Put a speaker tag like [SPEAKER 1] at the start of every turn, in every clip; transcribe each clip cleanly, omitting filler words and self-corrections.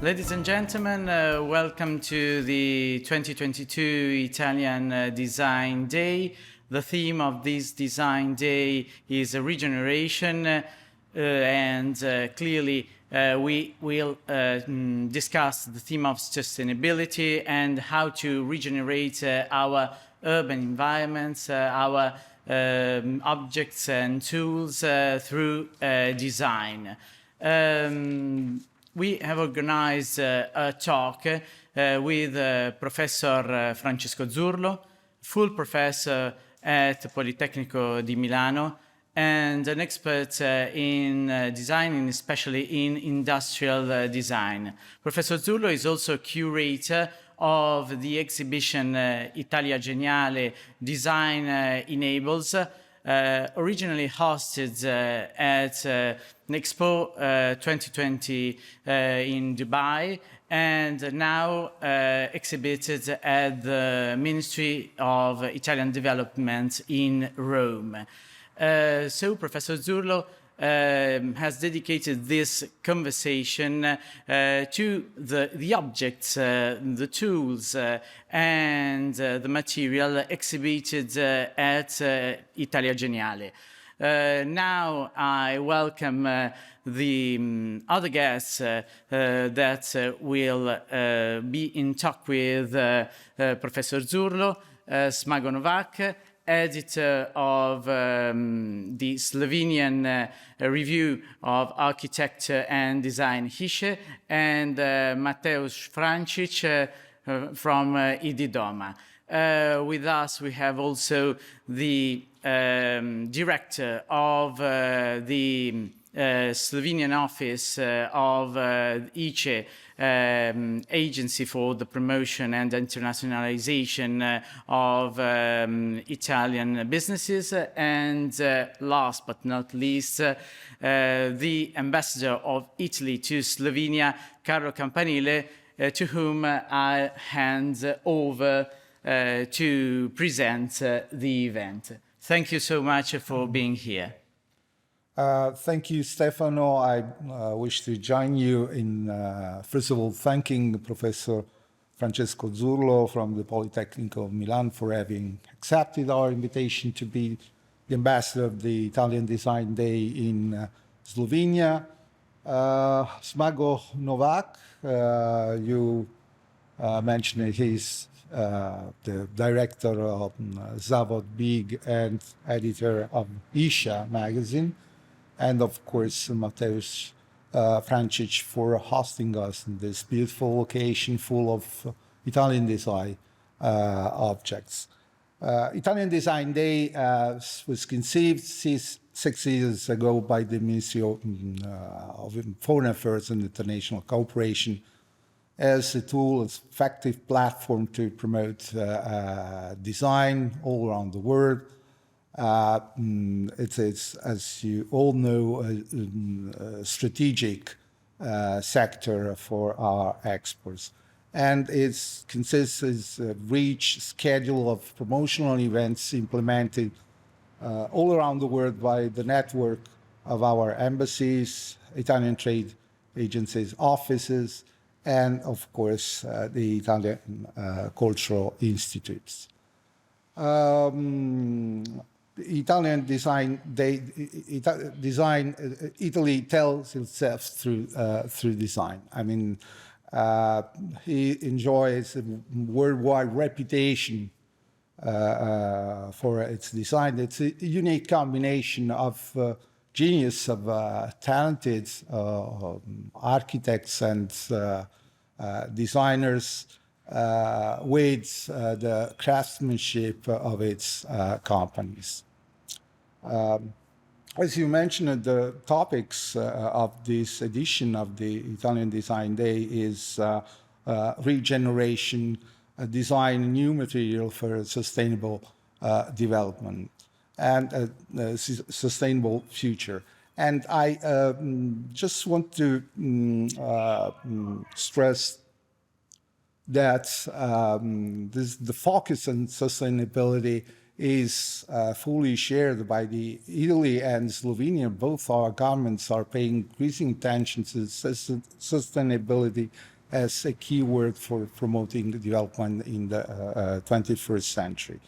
[SPEAKER 1] Ladies and gentlemen, welcome to the 2022 Italian Design Day. The theme of this Design Day is regeneration, and clearly we will discuss the theme of sustainability and how to regenerate our urban environments, our objects and tools through design. We have organized a talk with Professor Francesco Zurlo, full professor at Politecnico di Milano, and an expert in design, and especially in industrial design. Professor Zurlo is also curator of the exhibition Italia Geniale, Design Enables, originally hosted at Expo 2020 in Dubai, and now exhibited at the Ministry of Italian Development in Rome. So Professor Zurlo has dedicated this conversation to the objects, the tools, and the material exhibited at Italia Geniale. Now I welcome the other guests that will be in talk with Professor Zurlo, Smago Novak, editor of the Slovenian Review of Architecture and Design Hiše, and Matevž Frančič from IDD. With us we have also the director of the Slovenian office of ICE, Agency for the Promotion and Internationalization of Italian Businesses, and last but not least, the ambassador of Italy to Slovenia, Carlo Campanile, to whom I hand over to present the event. Thank you so much for being here.
[SPEAKER 2] Thank you, Stefano. I wish to join you in, first of all, thanking Professor Francesco Zurlo from the Politecnico of Milan for having accepted our invitation to be the ambassador of the Italian Design Day in Slovenia. Smago Novak, you mentioned he's the director of Zavod Big and editor of Isha magazine, and of course Matevž Frančič for hosting us in this beautiful location full of Italian design objects. Italian Design Day was conceived 6 years ago by the Ministry of Foreign Affairs and International Cooperation as a tool, as effective platform to promote design all around the world. It's, as you all know, a strategic sector for our exports. And it consists of a rich schedule of promotional events implemented all around the world by the network of our embassies, Italian trade agencies, offices, and of course the Italian cultural institutes. Italian Design Day, Italy tells itself through design. I mean, he enjoys a worldwide reputation for its design. It's a unique combination of genius, of talented architects and designers with the craftsmanship of its companies. As you mentioned, the topics of this edition of the Italian Design Day is regeneration, design new material for sustainable development and a sustainable future. And I just want to stress that the focus on sustainability is fully shared by the Italy and Slovenia. Both our governments are paying increasing attention to sustainability as a key word for promoting the development in the 21st century.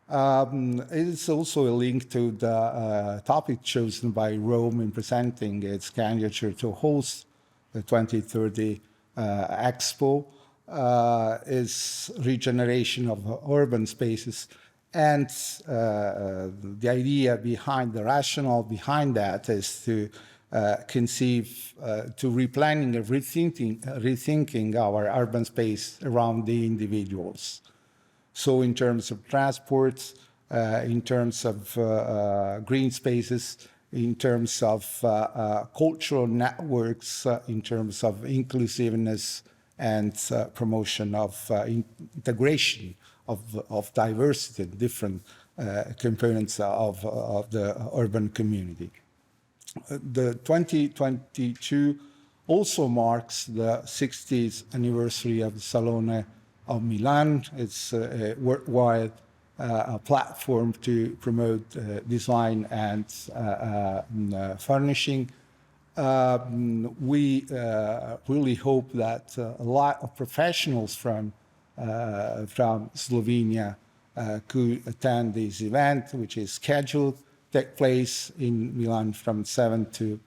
[SPEAKER 2] It is also a link to the topic chosen by Rome in presenting its candidature to host the 2030 Expo, is regeneration of urban spaces. And the idea behind, the rationale behind that is to conceive, to replanning and rethinking our urban space around the individuals. So in terms of transport, in terms of green spaces, in terms of cultural networks, in terms of inclusiveness and promotion of integration of diversity, different components of the urban community. The 2022 also marks the 60th anniversary of the Salone of Milan. It's a worldwide platform to promote design and furnishing. We really hope that a lot of professionals from Slovenia could attend this event, which is scheduled to take place in Milan from 7 to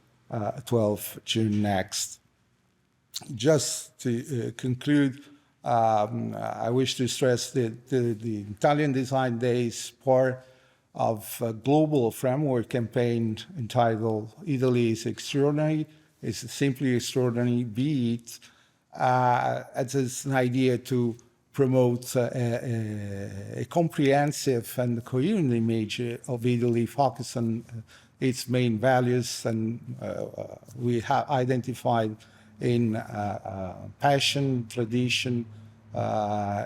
[SPEAKER 2] 12 June next. Just to conclude, I wish to stress that the Italian Design Day is part of a global framework campaign entitled Italy is Extraordinary. It's simply extraordinary, be it. It's an idea to promote a comprehensive and coherent image of Italy, focus on its main values, and we have identified in passion, tradition,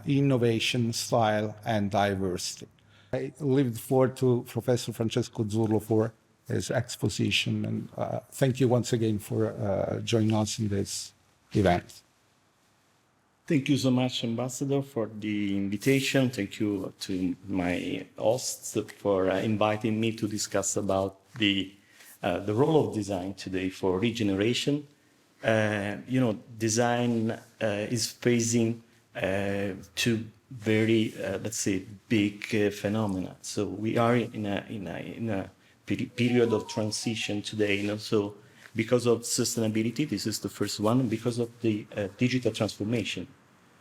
[SPEAKER 2] innovation, style, and diversity. I leave the floor to Professor Francesco Zurlo for his exposition, and thank you once again for joining us in this event.
[SPEAKER 3] Thank you so much, Ambassador, for the invitation. Thank you to my hosts for inviting me to discuss about the role of design today for regeneration. Design is facing two very, let's say, big phenomena. So we are in a period of transition today, so because of sustainability, this is the first one, and because of the digital transformation.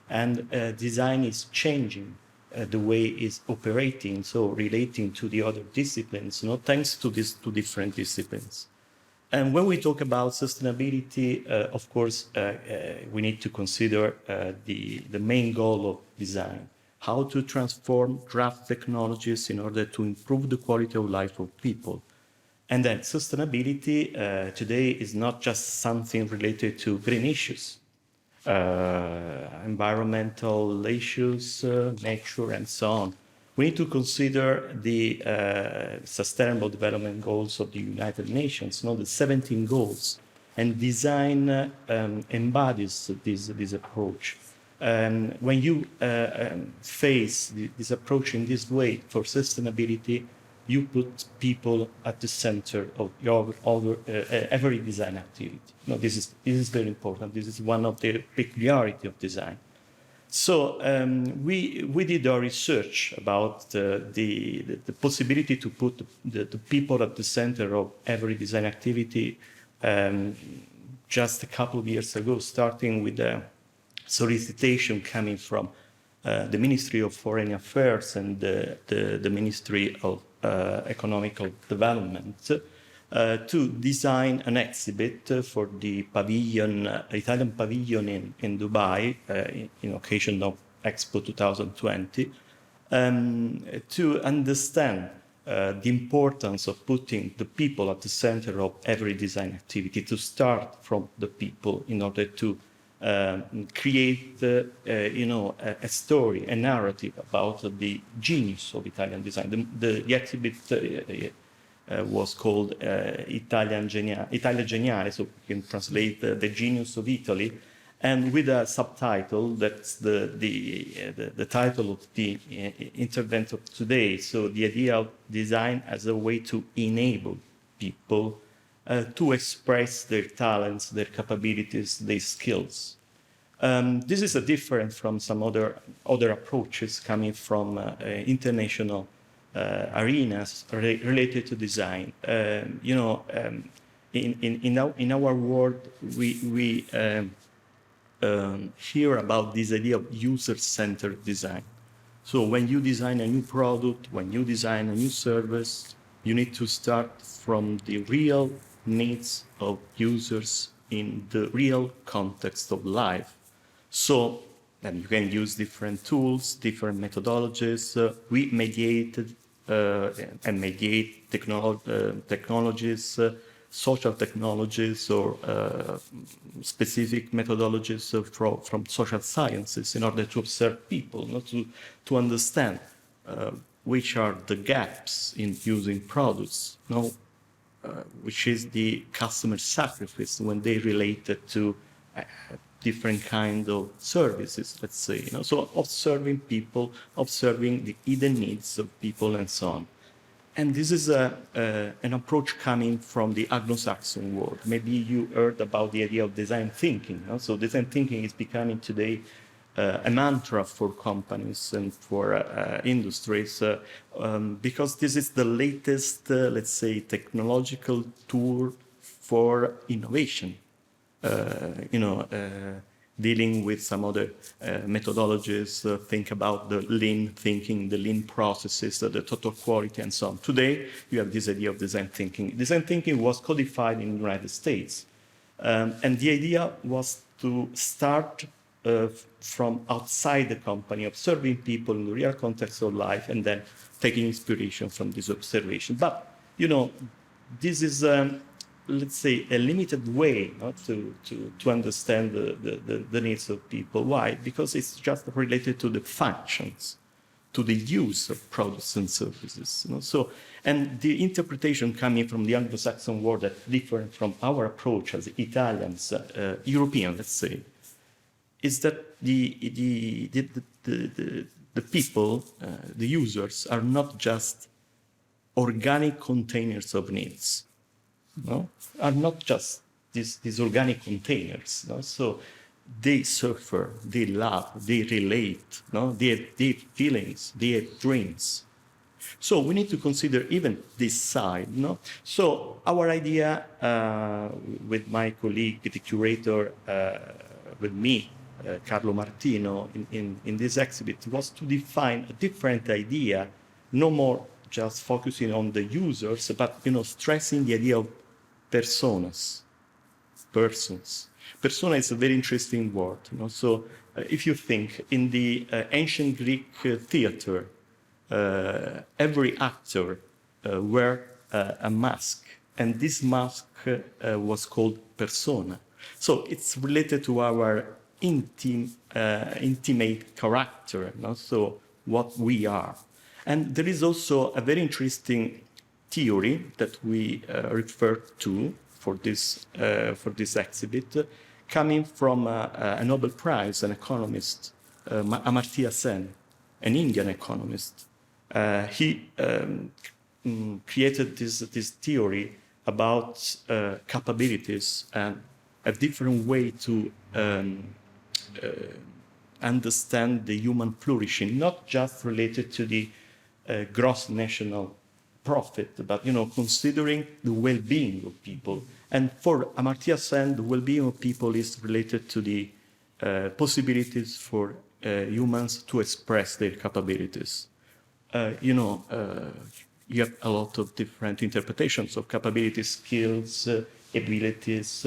[SPEAKER 3] And design is changing the way it's operating, so relating to the other disciplines, thanks to these two different disciplines. And when we talk about sustainability, of course, we need to consider the main goal of design, how to transform draft technologies in order to improve the quality of life of people. And then sustainability today is not just something related to green issues, environmental issues, nature, and so on. We need to consider the Sustainable Development Goals of the United Nations, the 17 goals, and design embodies this approach. When you face this approach in this way for sustainability, you put people at the center of every design activity. This is very important. This is one of the peculiarities of design. So we did our research about the possibility to put the people at the center of every design activity just a couple of years ago, starting with a solicitation coming from the Ministry of Foreign Affairs and the Ministry of Economical Development to design an exhibit for the Italian pavilion in Dubai in occasion of Expo 2020 to understand the importance of putting the people at the center of every design activity, to start from the people in order to create a story, a narrative about the genius of Italian design. The exhibit was called Italia Geniale, so we can translate the genius of Italy. and with a subtitle. That's the title of the intervent of today. So the idea of design as a way to enable people to express their talents, their capabilities, their skills. This is a different from some other approaches coming from international arenas related to design. In our world, we hear about this idea of user-centered design. So when you design a new product, when you design a new service, you need to start from the real needs of users in the real context of life. So then you can use different tools, different methodologies. We mediated and mediate technologies, social technologies, or specific methodologies from social sciences in order to observe people, to understand which are the gaps in using products, which is the customer sacrifice when they related to different kind of services, let's say. So observing people, observing the hidden needs of people, and so on. And this is an approach coming from the Anglo-Saxon world. Maybe you heard about the idea of design thinking. So design thinking is becoming today a mantra for companies and for industries, because this is the latest, let's say, technological tool for innovation. Dealing with some other methodologies, think about the lean thinking, the lean processes, the total quality, and so on. Today, you have this idea of design thinking. Design thinking was codified in the United States. And the idea was to start from outside the company, observing people in the real context of life, and then taking inspiration from this observation. But, this is let's say, a limited way to understand the needs of people. Why? Because it's just related to the functions, to the use of products and services. So, and the interpretation coming from the Anglo-Saxon world that's different from our approach as Italians, European, let's say, is that the people, the users, are not just organic containers of needs. Are not just these organic containers. So they suffer, they love, they relate, they have feelings, they have dreams. So we need to consider even this side. So our idea with my colleague, the curator, with me, Carlo Martino, in this exhibit, was to define a different idea, no more just focusing on the users, but stressing the idea of persons. Persona is a very interesting word. So if you think in the ancient Greek theater, every actor wear a mask, and this mask was called persona. So it's related to our intimate character, so what we are. And there is also a very interesting theory that we refer to for this exhibit, coming from a Nobel Prize, an economist, Amartya Sen, an Indian economist. He created this theory about capabilities and a different way to understand the human flourishing, not just related to the gross national profit, but considering the well-being of people. And for Amartya Sen, the well-being of people is related to the possibilities for humans to express their capabilities. You have a lot of different interpretations of capabilities, skills, abilities,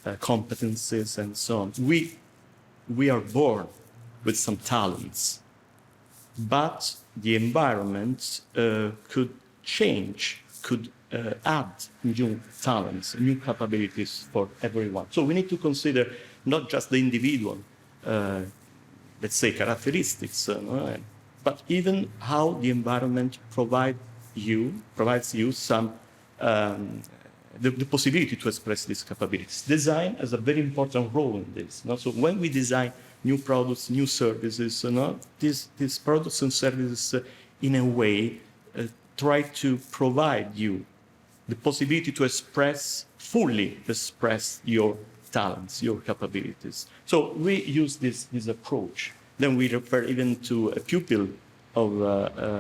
[SPEAKER 3] competencies, and so on. We are born with some talents, but the environment could change, could add new talents, new capabilities for everyone. So we need to consider not just the individual, let's say, characteristics, but even how the environment provides you some the possibility to express these capabilities. Design has a very important role in this. So when we design new products, new services, these products and services, in a way, try to provide you the possibility to fully express your talents, your capabilities. So we use this approach. Then we refer even to a pupil of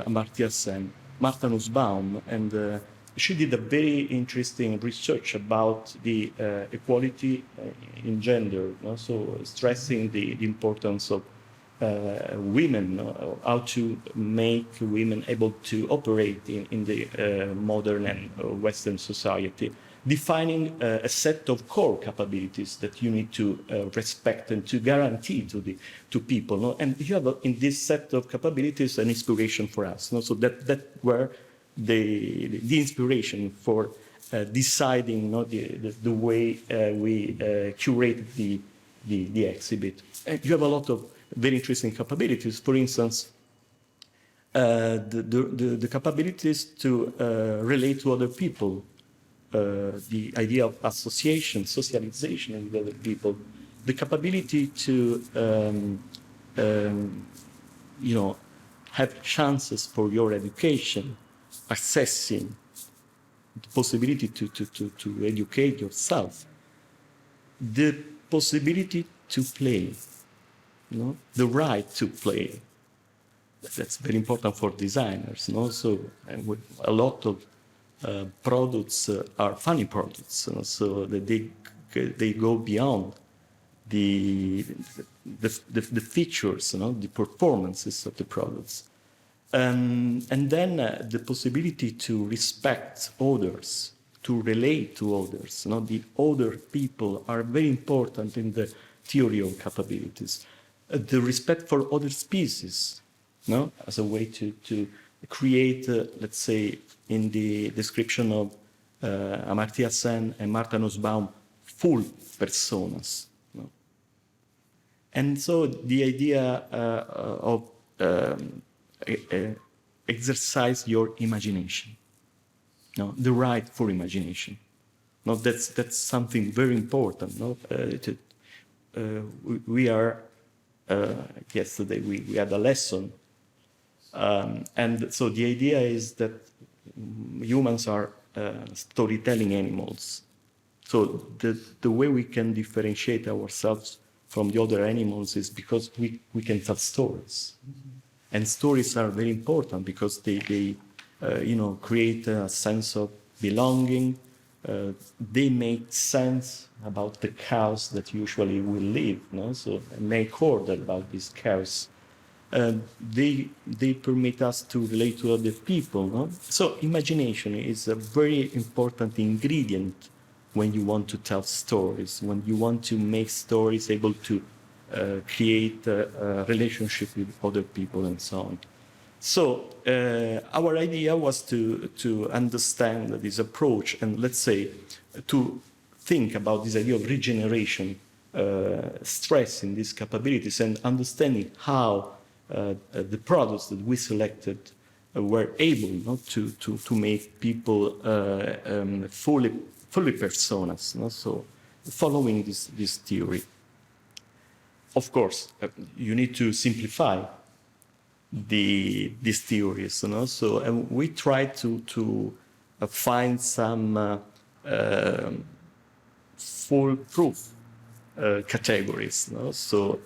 [SPEAKER 3] Amartya Sen, Martha Nussbaum, and she did a very interesting research about the equality in gender, so stressing the importance of women, how to make women able to operate in the modern and Western society, defining a set of core capabilities that you need to respect and to guarantee to people. And you have in this set of capabilities an inspiration for us. So that were the inspiration for deciding the way we curated the exhibit. And you have a lot of very interesting capabilities. For instance, the capabilities to relate to other people, the idea of association, socialization with other people, the capability to have chances for your education, accessing the possibility to educate yourself, the possibility to play, the right to play. That's very important for designers. So a lot of products are funny products, so that they go beyond the features, the performances of the products. And then the possibility to respect others, to relate to others. The other people are very important in the theory of capabilities. The respect for other species, as a way to create, let's say, in the description of Amartya Sen and Martha Nussbaum, full personas. And so the idea of exercise your imagination, the right for imagination. That's something very important. We are yesterday we had a lesson, and so the idea is that humans are storytelling animals. So the way we can differentiate ourselves from the other animals is because we can tell stories. And stories are very important because they create a sense of belonging. They make sense about the chaos that usually we live, so make order about this chaos. They permit us to relate to other people. So imagination is a very important ingredient when you want to tell stories, when you want to make stories able to create a relationship with other people and so on. So our idea was to understand this approach and, let's say, to think about this idea of regeneration, stressing these capabilities and understanding how the products that we selected were able to make people fully personas. So following this theory. Of course, you need to simplify these theories, So and we try to find some foolproof categories, So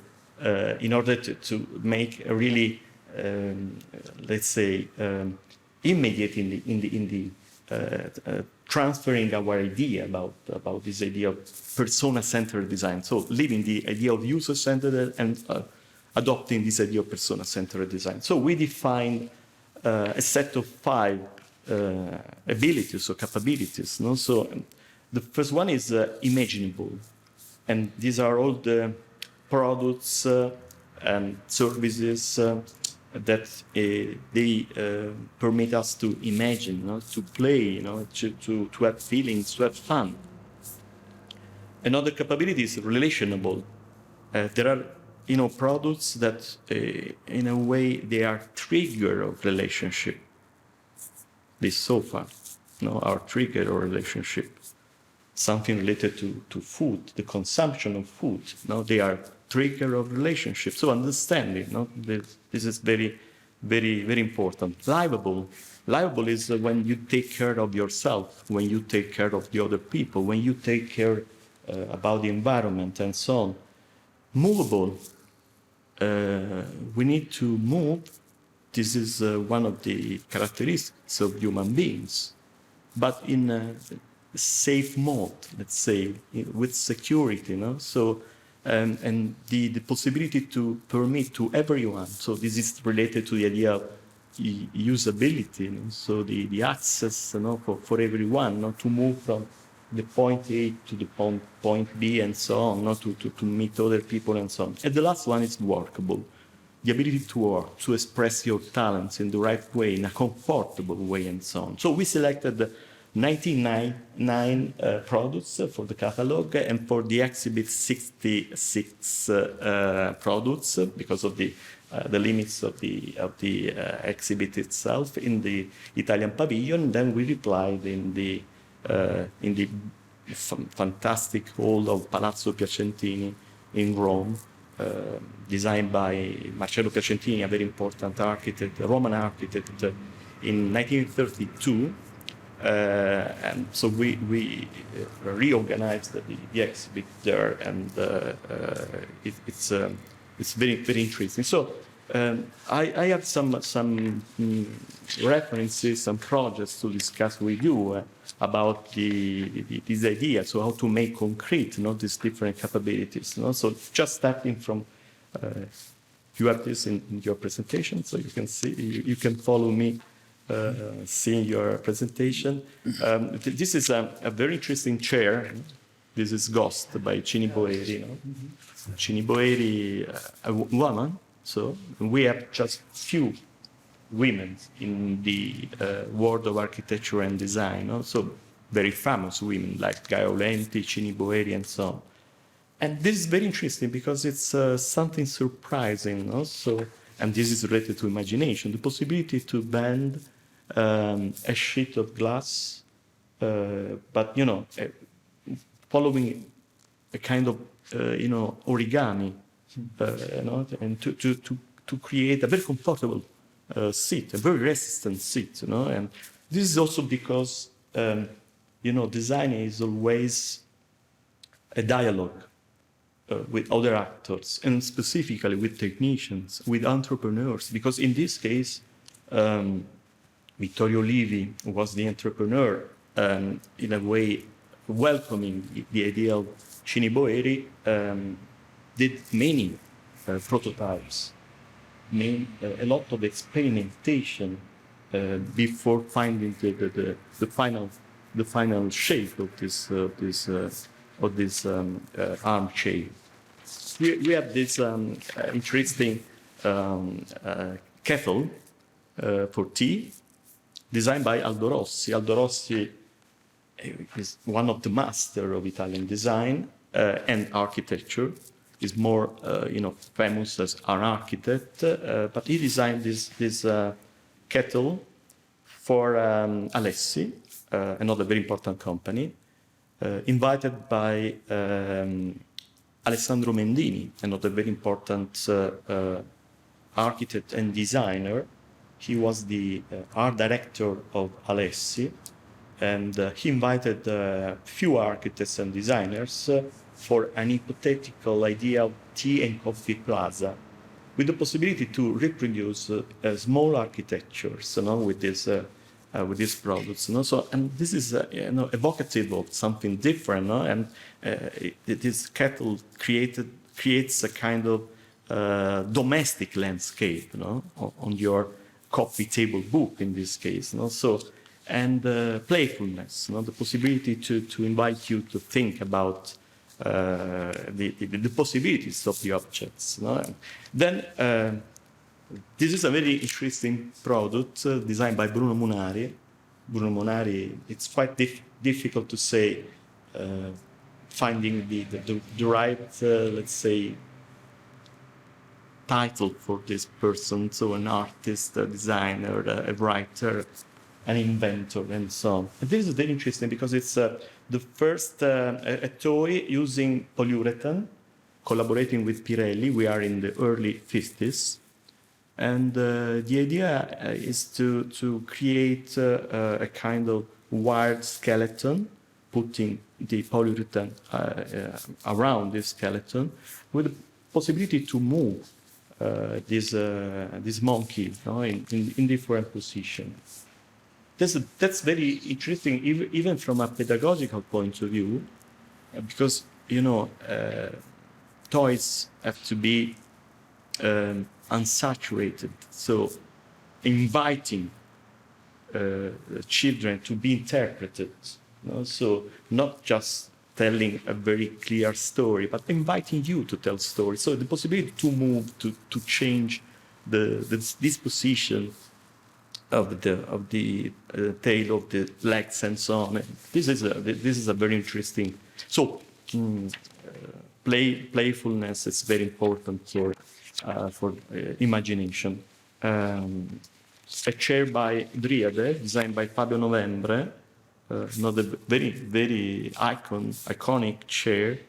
[SPEAKER 3] in order to make a really, let's say, immediate in the transferring our idea about this idea of persona-centered design. So leaving the idea of user-centered and adopting this idea of persona-centered design. So we defined a set of 5 abilities or capabilities. So the first one is imaginable. And these are all the products and services that they permit us to imagine, to play, to have feelings, to have fun. Another capability is relationable. There are, products that, in a way, they are trigger of relationship. This sofa, our trigger of relationship. something related to food, the consumption of food. No, they are trigger of relationships. So understanding, no, this is very, very, very important. Livable is when you take care of yourself, when you take care of the other people, when you take care about the environment and so on. Movable, we need to move. This is one of the characteristics of human beings, but in a safe mode, let's say, with security, no? So, and the possibility to permit to everyone. So this is related to the idea of usability, no? So the access, you know, for everyone, no? To move from the point A to the point B and so on, no? To meet other people and so on. And the last one is workable. The ability to work, to express your talents in the right way, in a comfortable way and so on. So we selected 99 products for the catalog, and for the exhibit 66 products because of the limits of the exhibit itself in the Italian pavilion. Then we replied in the fantastic hall of Palazzo Piacentini in Rome, designed by Marcello Piacentini, a very important architect, a Roman architect, in 1932. And so we reorganized the exhibit there, and it's very, very interesting. So I have some references, some projects to discuss with you about this idea. So how to make concrete, you know, these different capabilities. You know? So just starting from, you have this in your presentation, so you can see, you can follow me. Seeing your presentation. This is a very interesting chair. This is Ghost by Cini Boeri. You know? Cini Boeri, a woman. So we have just few women in the world of architecture and design. You know? So very famous women like Gaia Olenti, Cini Boeri, and so on. And this is very interesting because it's something surprising. You know? So, and this is related to imagination, the possibility to bend a sheet of glass, but you know, following a kind of you know, origami, you know, and to create a very comfortable seat, a very resistant seat, you know. And this is also because you know, design is always a dialogue with other actors, and specifically with technicians, with entrepreneurs, because in this case. Vittorio Livi was the entrepreneur, in a way welcoming the idea of Cini Boeri, did many prototypes, made a lot of experimentation before finding the final shape of this armchair. We have this interesting kettle for tea, designed by Aldo Rossi. Aldo Rossi is one of the masters of Italian design and architecture. He's more, you know, famous as an architect, but he designed this kettle for Alessi, another very important company, invited by Alessandro Mendini, another very important architect and designer. He was the art director of Alessi, and he invited a few architects and designers for an hypothetical idea of tea and coffee plaza, with the possibility to reproduce small architectures, you know, with these products. You know? So, and this is you know, evocative of something different, no? And this kettle creates a kind of domestic landscape, you know, on your coffee table book in this case, you know? So, and playfulness, you know, the possibility to invite you to think about the possibilities of the objects. You know? Then this is a very interesting product designed by Bruno Munari. Bruno Munari, it's quite difficult to say, finding the right, let's say, title for this person, so an artist, a designer, a writer. an inventor, and so on. And this is very interesting because it's the first a toy using polyurethane, collaborating with Pirelli. We are in the early 50s. And the idea is to create a kind of wired skeleton, putting the polyurethane around this skeleton, with the possibility to move this monkey, in different positions. That's very interesting, even from a pedagogical point of view, because toys have to be unsaturated, so inviting children to be interpreted. So not just telling a very clear story, but inviting you to tell stories. So the possibility to move, to change the disposition of the tail of the legs and so on. This is a very interesting. So playfulness is very important for imagination. A chair by Driade, designed by Fabio Novembre, not a very, very iconic chair.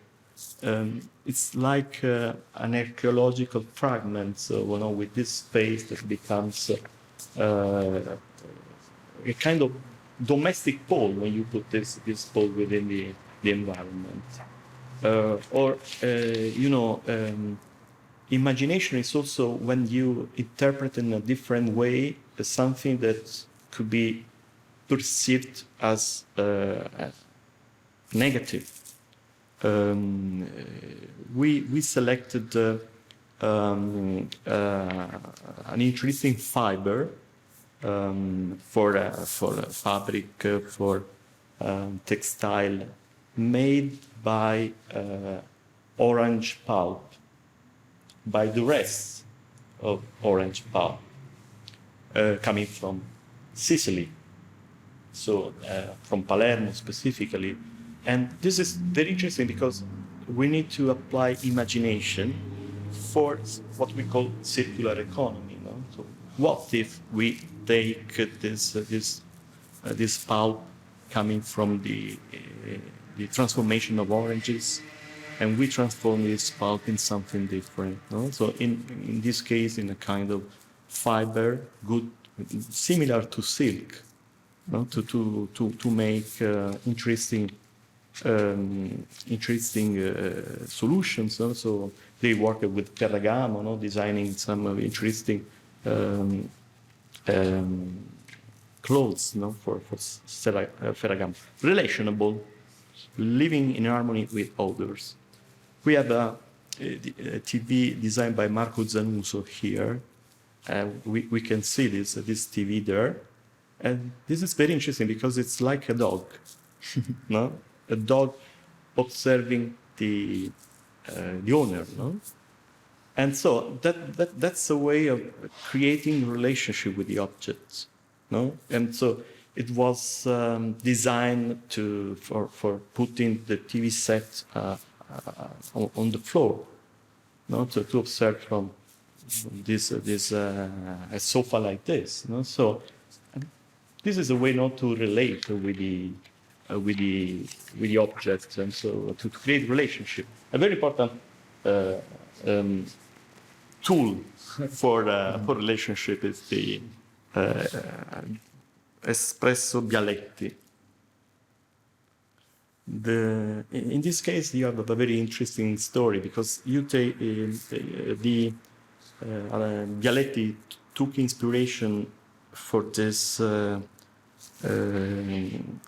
[SPEAKER 3] It's like an archaeological fragment, so, with this space that becomes a kind of domestic pole when you put this pole within the environment. Imagination is also when you interpret in a different way something that could be perceived as negative. We selected an interesting fiber for fabric, for textile, made by orange pulp, by the rest of orange pulp, coming from Sicily, so from Palermo specifically. And this is very interesting because we need to apply imagination for what we call circular economy. So what if we take this pulp coming from the transformation of oranges, and we transform this pulp in something different. So in this case, in a kind of fiber, similar to silk, to make interesting solutions. So they work with Ferragamo, designing some interesting clothes, for Ferragamo. Relationable, living in harmony with others. We have a TV designed by Marco Zanuso here. We can see this TV there. And this is very interesting because it's like a dog, a dog observing the owner, And so that's a way of creating a relationship with the objects, And so it was designed for putting the TV set on the floor, to observe from this a sofa like this, So this is a way not to relate with the objects, and so to create relationship. A very important tool for relationship is the espresso Bialetti. In this case, you have a very interesting story because you take the Bialetti took inspiration for this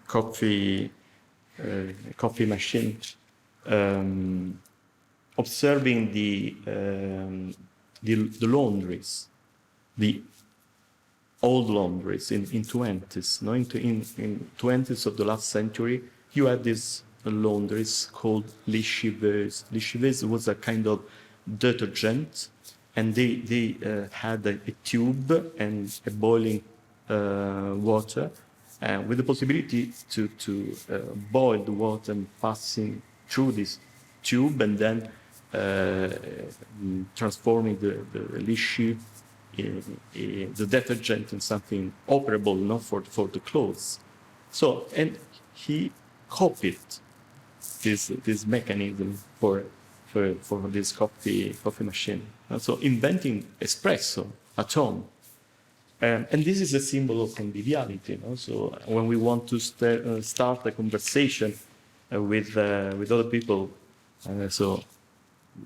[SPEAKER 3] coffee machine, observing the laundries, the old laundries in 20s, in 20s of the last century. You had these laundries called lessiveuse. Lessiveuse was a kind of detergent, and they had a tube and a boiling water, with the possibility to boil the water and passing through this tube, and then transforming the lessive the detergent in something operable, for the clothes. So, and he copied this mechanism for this coffee machine. And so inventing espresso at home. And this is a symbol of conviviality. So when we want to start a conversation with other people, so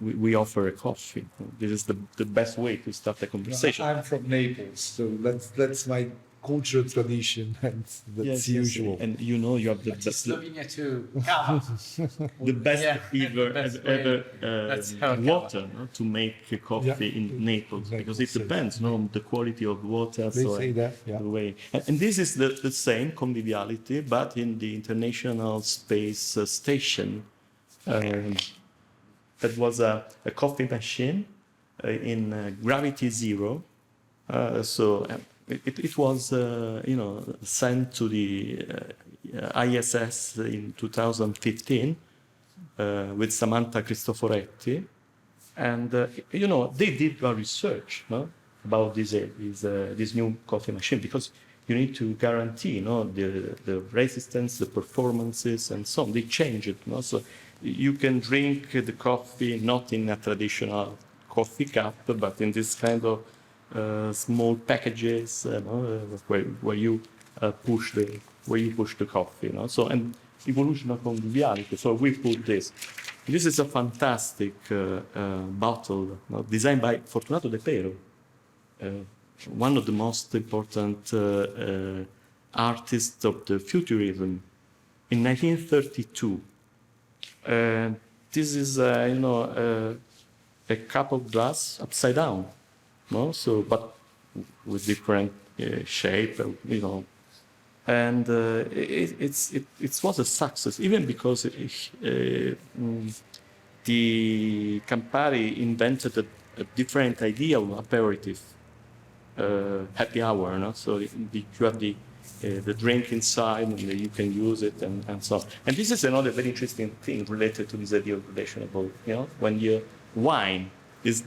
[SPEAKER 3] we offer a coffee. This is the best way to start a conversation.
[SPEAKER 2] I'm from Naples, so that's my cultural tradition, and that's usual.
[SPEAKER 3] Yes. And you have the best,
[SPEAKER 1] Slovenia too.
[SPEAKER 3] the best ever water to make coffee in Naples,
[SPEAKER 2] exactly.
[SPEAKER 3] because it depends on the quality of water.
[SPEAKER 2] They say that, yeah.
[SPEAKER 3] The way. And this is the same conviviality, but in the International Space Station. That was a coffee machine in gravity zero. It was, sent to the ISS in 2015 with Samantha Cristoforetti, and they did a research about this new coffee machine, because you need to guarantee the resistance, the performances, and so on. They change it, so you can drink the coffee not in a traditional coffee cup, but in this kind of small packages, where you push the coffee. So, and evolution of conviviality. So we put this. This is a fantastic bottle designed by Fortunato De Pero, one of the most important artists of the futurism. In 1932, this is a cup of glass upside down. So, but with different shape, and it was a success, even because the Campari invented a different idea of aperitif, happy hour. So you have the drink inside, and you can use it, and so on. And this is another very interesting thing related to this idea of relationable. When wine is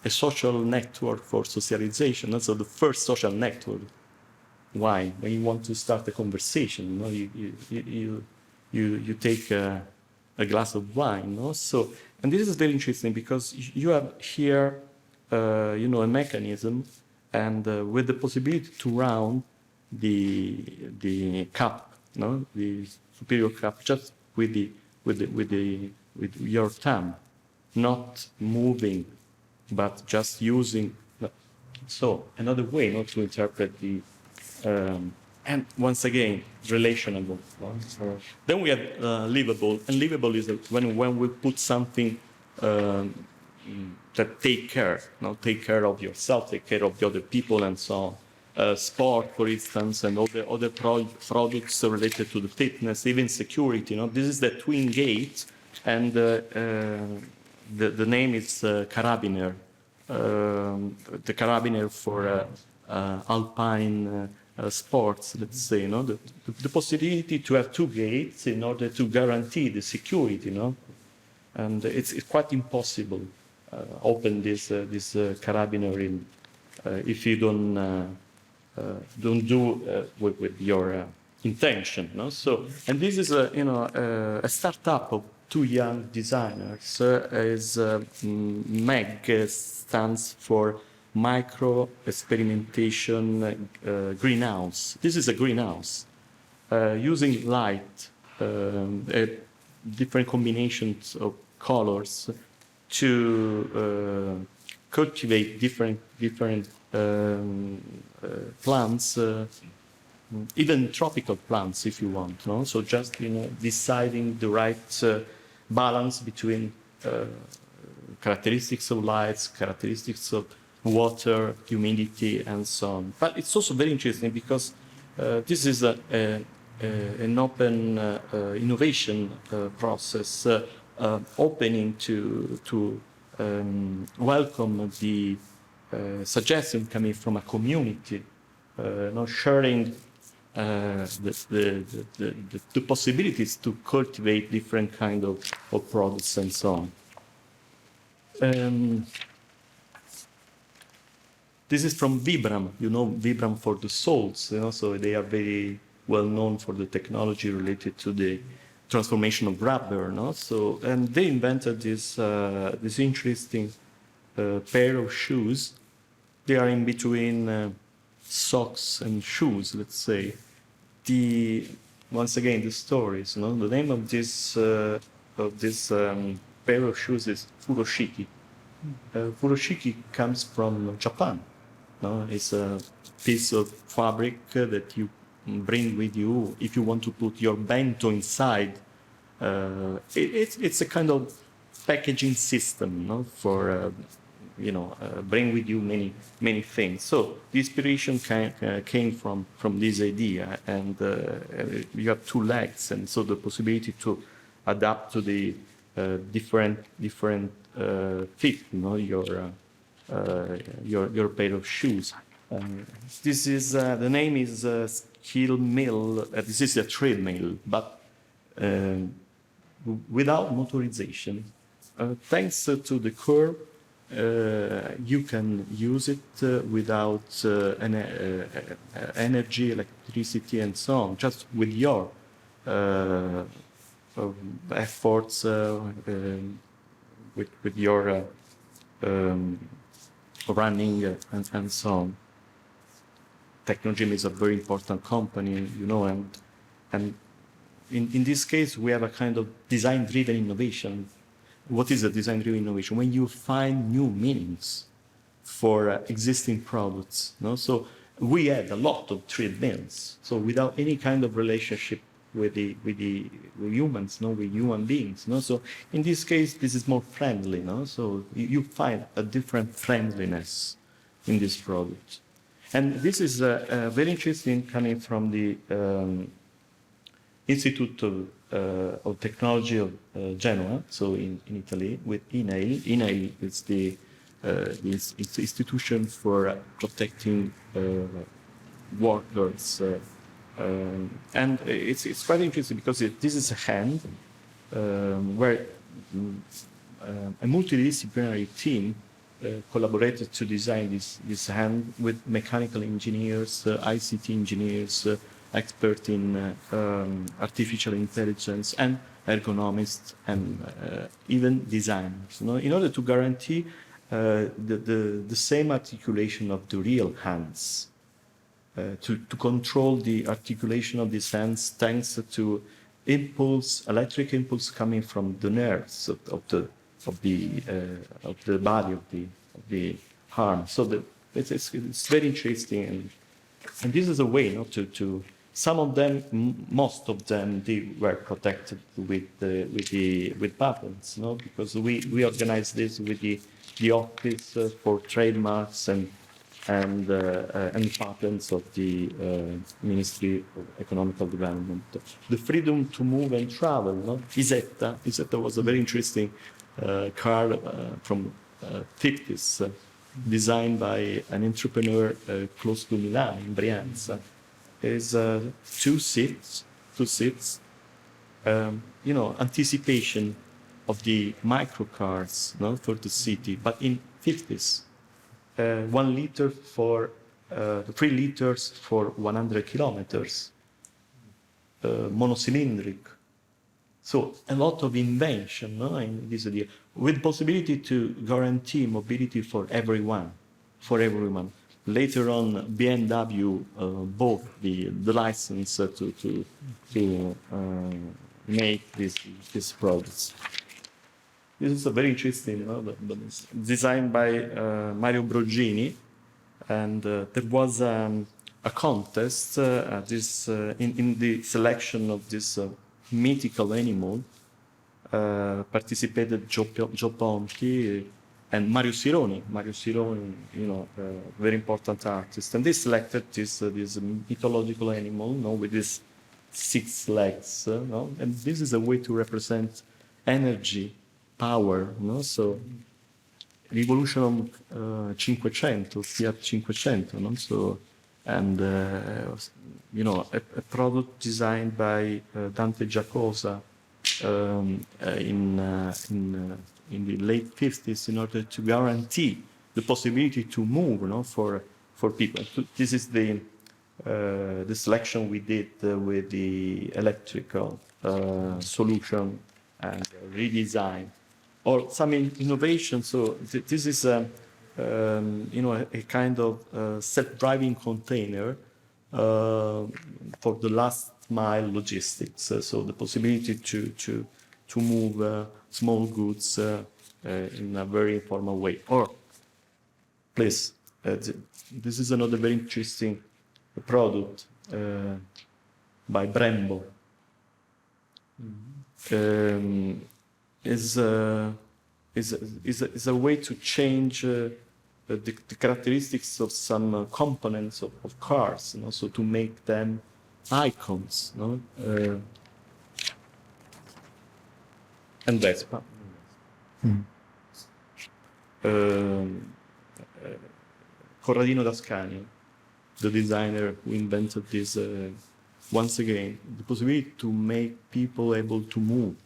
[SPEAKER 3] a social network for socialization. And so the first social network, wine. When you want to start a conversation, you take a glass of wine. So, and this is very interesting, because you have here, a mechanism, and with the possibility to round the cup, the superior cup, just with your thumb. Not moving, but just using. So another way to interpret the, and once again, relational. Then we have livable, and livable is when we put something that take care of yourself, take care of the other people, and so on. Sport, for instance, and all the other products related to the fitness, even security. This is the twin gate, and the name is Carabiner, the Carabiner for alpine sports, let's say. The possibility to have two gates in order to guarantee the security. And it's quite impossible open this Carabiner if you don't do with your intention. So, and this is a startup of two young designers. MEG stands for Micro Experimentation Greenhouse. This is a greenhouse using light, different combinations of colors to cultivate different plants, even tropical plants, if you want. So just deciding the right balance between characteristics of lights, characteristics of water, humidity, and so on. But it's also very interesting because this is an open innovation process, opening to welcome the suggestion coming from a community, sharing the possibilities to cultivate different kind of products and so on. This is from Vibram, Vibram for the souls, so they are very well known for the technology related to the transformation of rubber, So, and they invented this interesting pair of shoes. They are in between socks and shoes, let's say. Once again, the stories, The name of this pair of shoes is furoshiki. Furoshiki comes from Japan. It's a piece of fabric that you bring with you if you want to put your bento inside. It's a kind of packaging system, for bring with you many things. So the inspiration came from this idea, and you have two legs, and so the possibility to adapt to the different fit, your pair of shoes. This is the name is skill mill. This is a treadmill, but without motorization. Thanks to the curve, you can use it without energy, electricity, and so on, just with your efforts, with your running and so on. Technology is a very important company, and in this case we have a kind of design-driven innovation. What is a design-driven innovation? When you find new meanings for existing products. So we had a lot of treadmills, so without any kind of relationship with humans, with human beings. So in this case, this is more friendly. So you find a different friendliness in this product. And this is very interesting, coming from the Institute of Technology of Genoa, so in Italy, with INAIL. INAIL is the institution for protecting workers. And it's quite interesting because this is a hand where a multidisciplinary team collaborated to design this hand with mechanical engineers, ICT engineers, experts in artificial intelligence, and ergonomists, and even designers. In order to guarantee the same articulation of the real hands, to control the articulation of these hands thanks to electric impulse coming from the nerves of the body of the arm. So it's very interesting, and this is a way to some of them, most of them, they were protected with patents, because we organized this with the office for trademarks and patents of the Ministry of Economical Development. The freedom to move and travel. Isetta was a very interesting car from 50s, designed by an entrepreneur close to Milan, in Brianza. Is two seats, anticipation of the microcars, for the city, but in 50s. 1 liter for 3 liters for 100 kilometers, monocylindric. So a lot of invention, in this idea, with possibility to guarantee mobility for everyone. Later on, BMW bought the license to make these products. This is a very interesting, designed by Mario Brogini, and there was a contest in the selection of this mythical animal. Participated Gio Ponti and Mario Sironi, very important artist, and they selected this mythological animal, with these 6 legs, and this is a way to represent energy, power, So Rivolution 500, Fiat 500, So, and a product designed by Dante Giacosa in in the late 50s in order to guarantee the possibility to move, for people. This is the selection we did with the electrical solution and redesign, or some innovation. So this is a kind of self-driving container for the last mile logistics. So the possibility to move small goods in a very informal way. Or, please, this is another very interesting product by Brembo. Is a way to change the characteristics of some components of cars, so to make them icons, and Vespa. Corradino Dascanio, the designer who invented this, once again, the possibility to make people able to move,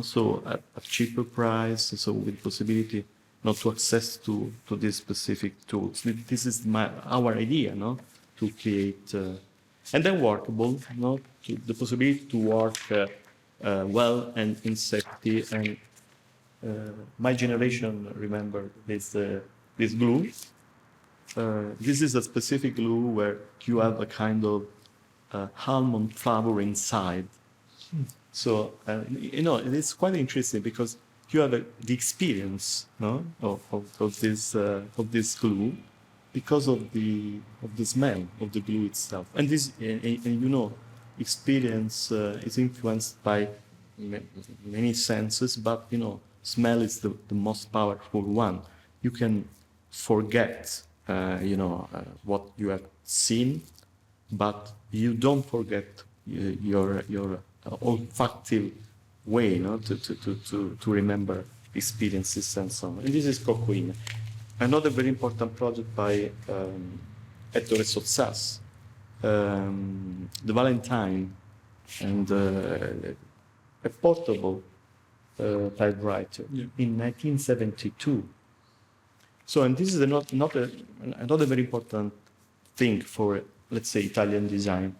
[SPEAKER 3] so at a cheaper price, so with possibility not to access to these specific tools. This is our idea, to create, and then workable, the possibility to work well and in safety. And my generation remember this glue. This is a specific glue where you have a kind of almond flower inside. So it is quite interesting because you have the experience of this glue because of the smell of the glue itself. And this experience is influenced by many senses, but smell is the most powerful one. You can forget what you have seen, but you don't forget your olfactive way, to remember experiences and so on. And this is Coquin. Another very important project by Ettore Sozzas, the Valentine, and a portable typewriter in 1972. So, and this is another very important thing for, let's say, Italian design,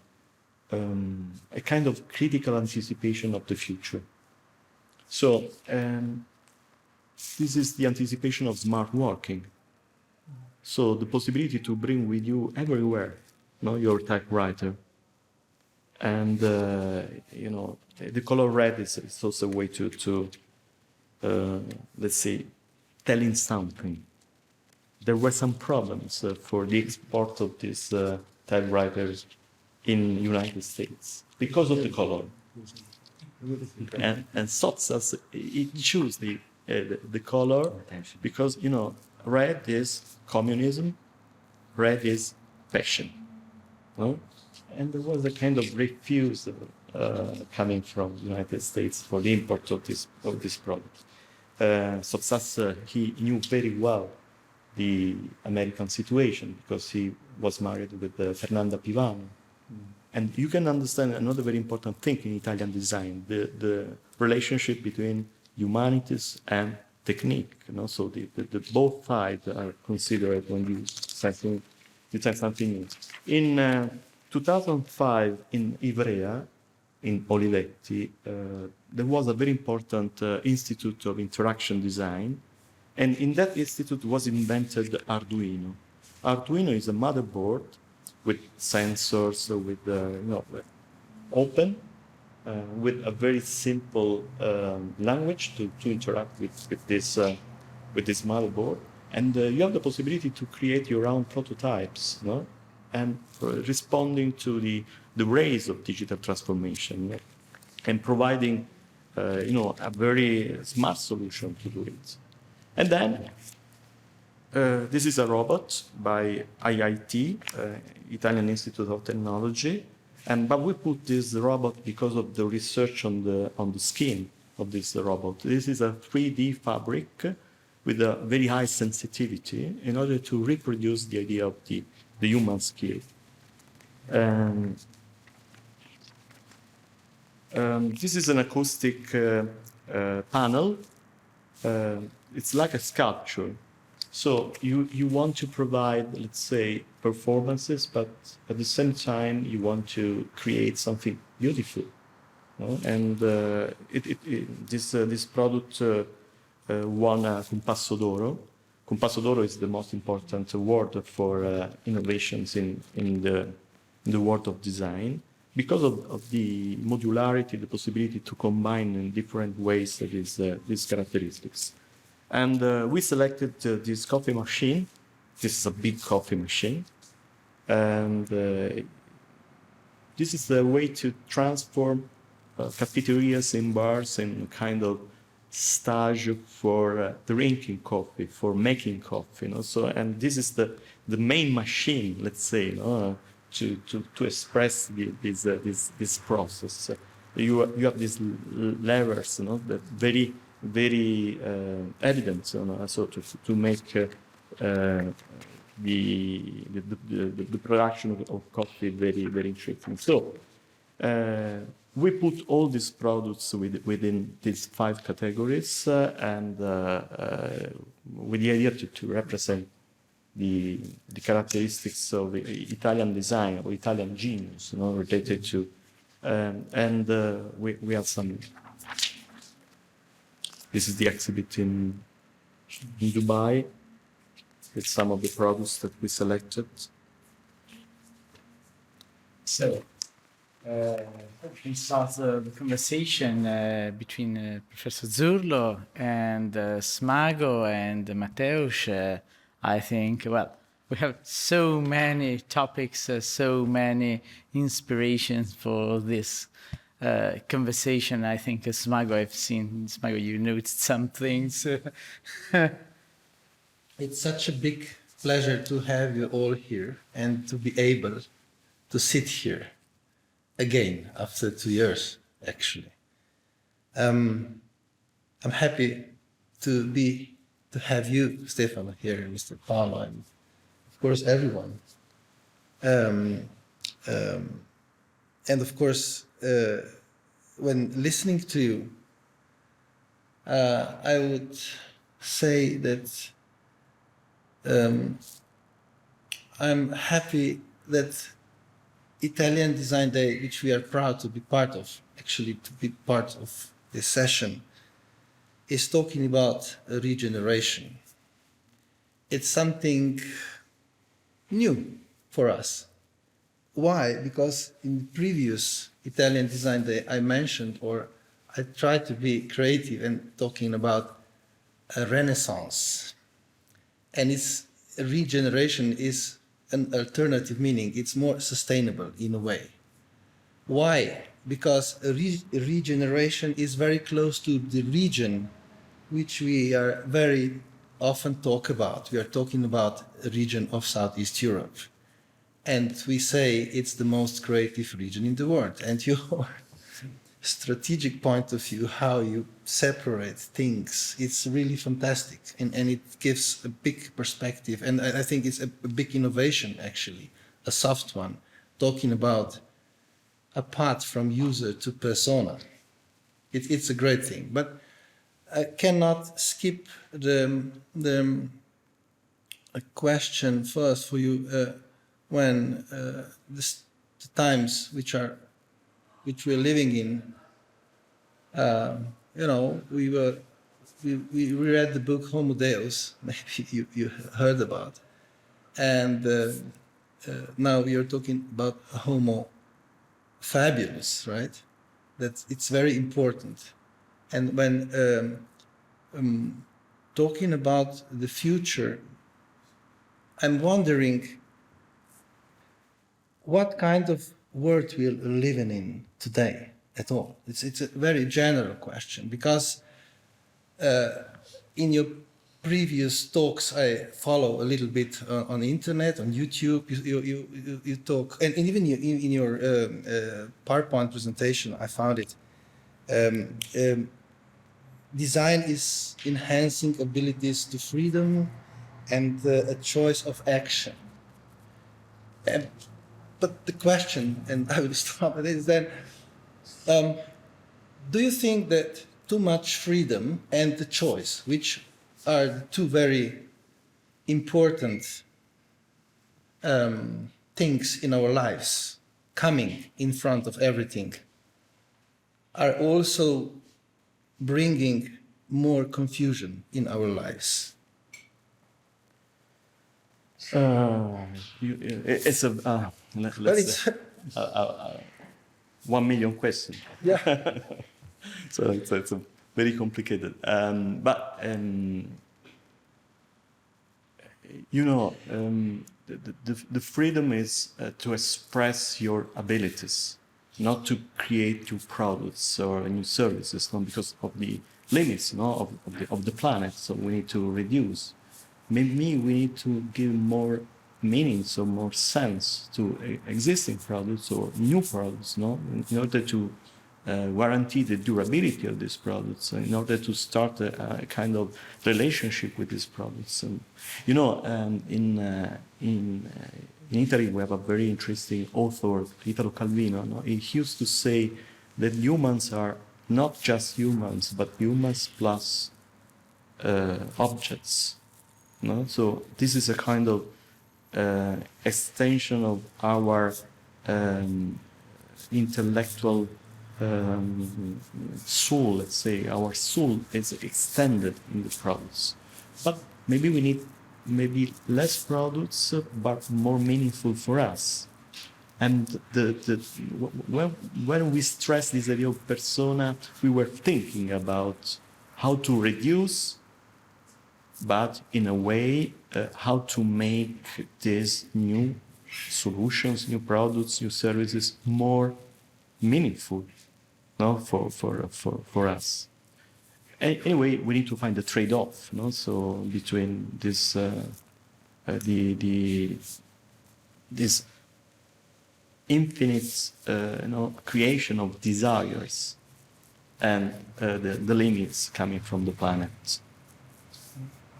[SPEAKER 3] a kind of critical anticipation of the future. So, this is the anticipation of smart working. So, the possibility to bring with you everywhere, your typewriter. And, the color red is also a way to let's say, telling something. There were some problems for the export of these typewriters in United States because of the color. And Sozzas, he chose the color because, red is communism, red is passion. And there was a kind of refusal coming from the United States for the import of this product. Sozzas, he knew very well the American situation because he was married with Fernanda Pivano. And you can understand another very important thing in Italian design, the relationship between humanities and technique. So the both sides are considered when you design something new. In 2005 in Ivrea, in Olivetti, there was a very important Institute of Interaction Design, and in that institute was invented Arduino. Arduino is a motherboard with sensors, with open, with a very simple language to interact with this motherboard, and you have the possibility to create your own prototypes, and responding to the rays of digital transformation, and providing a very smart solution to do it. And then this is a robot by IIT, Italian Institute of Technology, but we put this robot because of the research on the skin of this robot. This is a 3D fabric with a very high sensitivity in order to reproduce the idea of the human skin. This is an acoustic panel it's like a sculpture. So you want to provide, let's say, performances, but at the same time you want to create something beautiful. No? And this product won a Compasso d'Oro. Compasso d'Oro is the most important award for innovations in the world of design, because of the modularity, the possibility to combine in different ways these characteristics. And we selected this coffee machine. This is a big coffee machine. And this is the way to transform cafeterias in bars in kind of stage for drinking coffee, for making coffee. So, and this is the main machine, let's say, to express this process. You have these levers, that very evident, so to make the production of coffee very interesting. So we put all these products within these 5 categories, and with the idea to represent the characteristics of the Italian design or Italian genius, related to, and we have some. This is the exhibit in Dubai. It's some of the products that we selected.
[SPEAKER 1] So, we start the conversation between Professor Zurlo and Smago and Matevž. I think, well, we have so many topics, so many inspirations for this conversation. I think Smago, I've seen, Smago, you noticed some things.
[SPEAKER 4] It's such a big pleasure to have you all here and to be able to sit here again after 2 years, actually. I'm happy to have you, Stefano, here, Mr. Paolo, and of course everyone. And of course, when listening to you, I would say that I'm happy that Italian Design Day, which we are proud to be part of, actually to be part of this session, is talking about regeneration. It's something new for us. Why? Because in the previous Italian Design Day I mentioned, or I tried to be creative and talking about a renaissance. And its regeneration is an alternative meaning. It's more sustainable in a way. Why? Because regeneration is very close to the region which we are very often talk about. We are talking about a region of Southeast Europe. And we say it's the most creative region in the world. And your strategic point of view, how you separate things, it's really fantastic. And it gives a big perspective. And I think it's a big innovation, actually, a soft one, talking about a path from user to persona. It's a great thing. But I cannot skip the question first for you when the times which we're living in. We read the book Homo Deus, maybe you heard about, and now we are talking about Homo Fabulous, right? That it's very important. And when talking about the future, I'm wondering what kind of world we're living in today at all. It's a very general question, because in your previous talks I follow a little bit on the internet, on YouTube. You talk, and even in your PowerPoint presentation I found it. Design is enhancing abilities to freedom and a choice of action. But the question, and I will stop with it, is then, do you think that too much freedom and the choice, which are the two very important things in our lives, coming in front of everything, are also bringing more confusion in our lives.
[SPEAKER 3] It's a let's say, 1 million question.
[SPEAKER 4] Yeah.
[SPEAKER 3] So it's a very complicated. But you know, the freedom is to express your abilities, not to create new products or new services, not because of the limits, of the planet. So we need to reduce. Maybe we need to give more meaning, so more sense to existing products or new products, in order to guarantee the durability of these products, in order to start a kind of relationship with these products. And, you know, in Italy we have a very interesting author, Italo Calvino. He used to say that humans are not just humans, but humans plus objects. So this is a kind of extension of our intellectual soul, let's say. Our soul is extended in the products. But maybe we need less products, but more meaningful for us. And when we stress this idea of persona, we were thinking about how to reduce, but in a way, how to make these new solutions, new products, new services more meaningful, for us. Anyway, we need to find a trade-off, so between this this infinite creation of desires and the limits coming from the planet.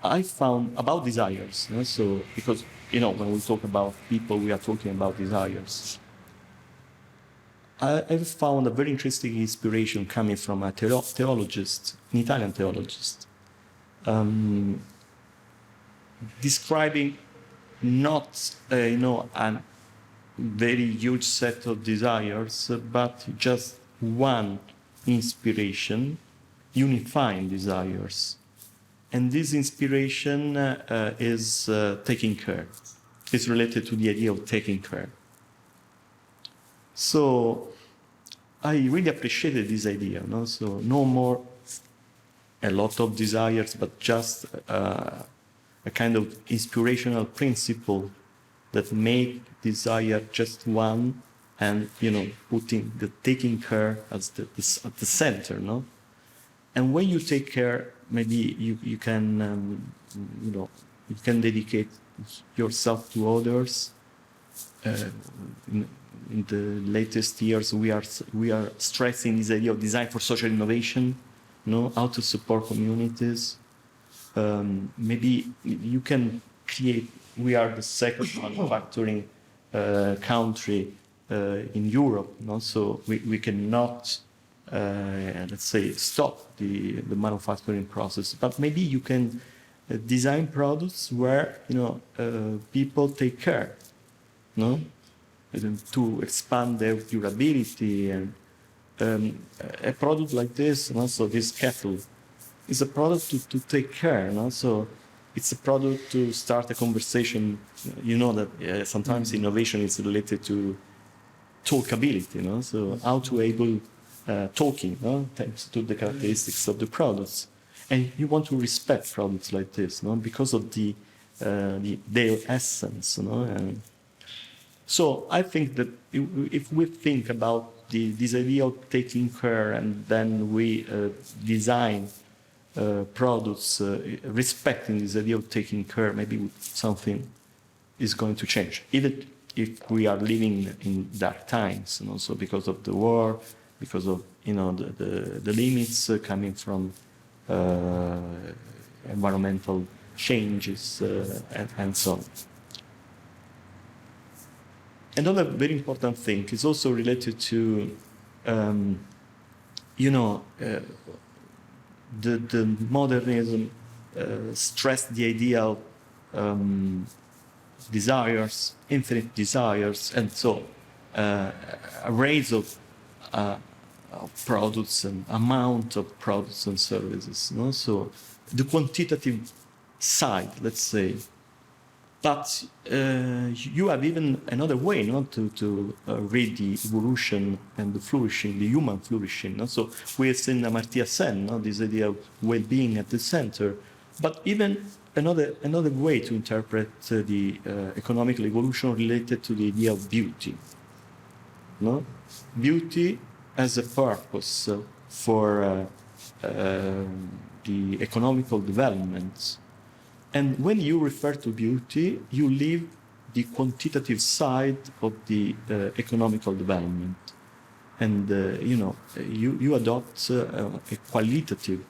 [SPEAKER 3] I found about desires, so because when we talk about people, we are talking about desires. I found a very interesting inspiration coming from a theologist, an Italian theologist, describing not a very huge set of desires, but just one inspiration, unifying desires. And this inspiration is taking care. It's related to the idea of taking care. So I really appreciated this idea. So no more a lot of desires, but just a kind of inspirational principle that make desire just one, and putting the taking care as at the center. And when you take care, maybe you can you can dedicate yourself to others. In the latest years, we are stressing this idea of design for social innovation, how to support communities. Maybe you can create. We are the second manufacturing country in Europe, so we cannot, let's say, stop the manufacturing process. But maybe you can design products where people take care, to expand their durability. And a product like this, so this kettle, is a product to take care. So it's a product to start a conversation. That sometimes innovation is related to talkability. So how to able talking, thanks to the characteristics of the products. And you want to respect products like this, because of their essence, And so I think that if we think about this idea of taking care, and then we design products respecting this idea of taking care, maybe something is going to change. Even if we are living in dark times, so because of the war, because of the limits coming from environmental changes and so on. Another very important thing is also related to, the modernism stressed the idea of desires, infinite desires, and so a raise of products and amount of products and services. No? So the quantitative side, let's say. But you have even another way, to read the evolution and the flourishing, the human flourishing. No? So we have seen Amartya Sen, this idea of well-being at the center. But even another way to interpret the economical evolution related to the idea of beauty. No? Beauty as a purpose for the economical development. And when you refer to beauty, you leave the quantitative side of the economical development. And, you adopt a qualitative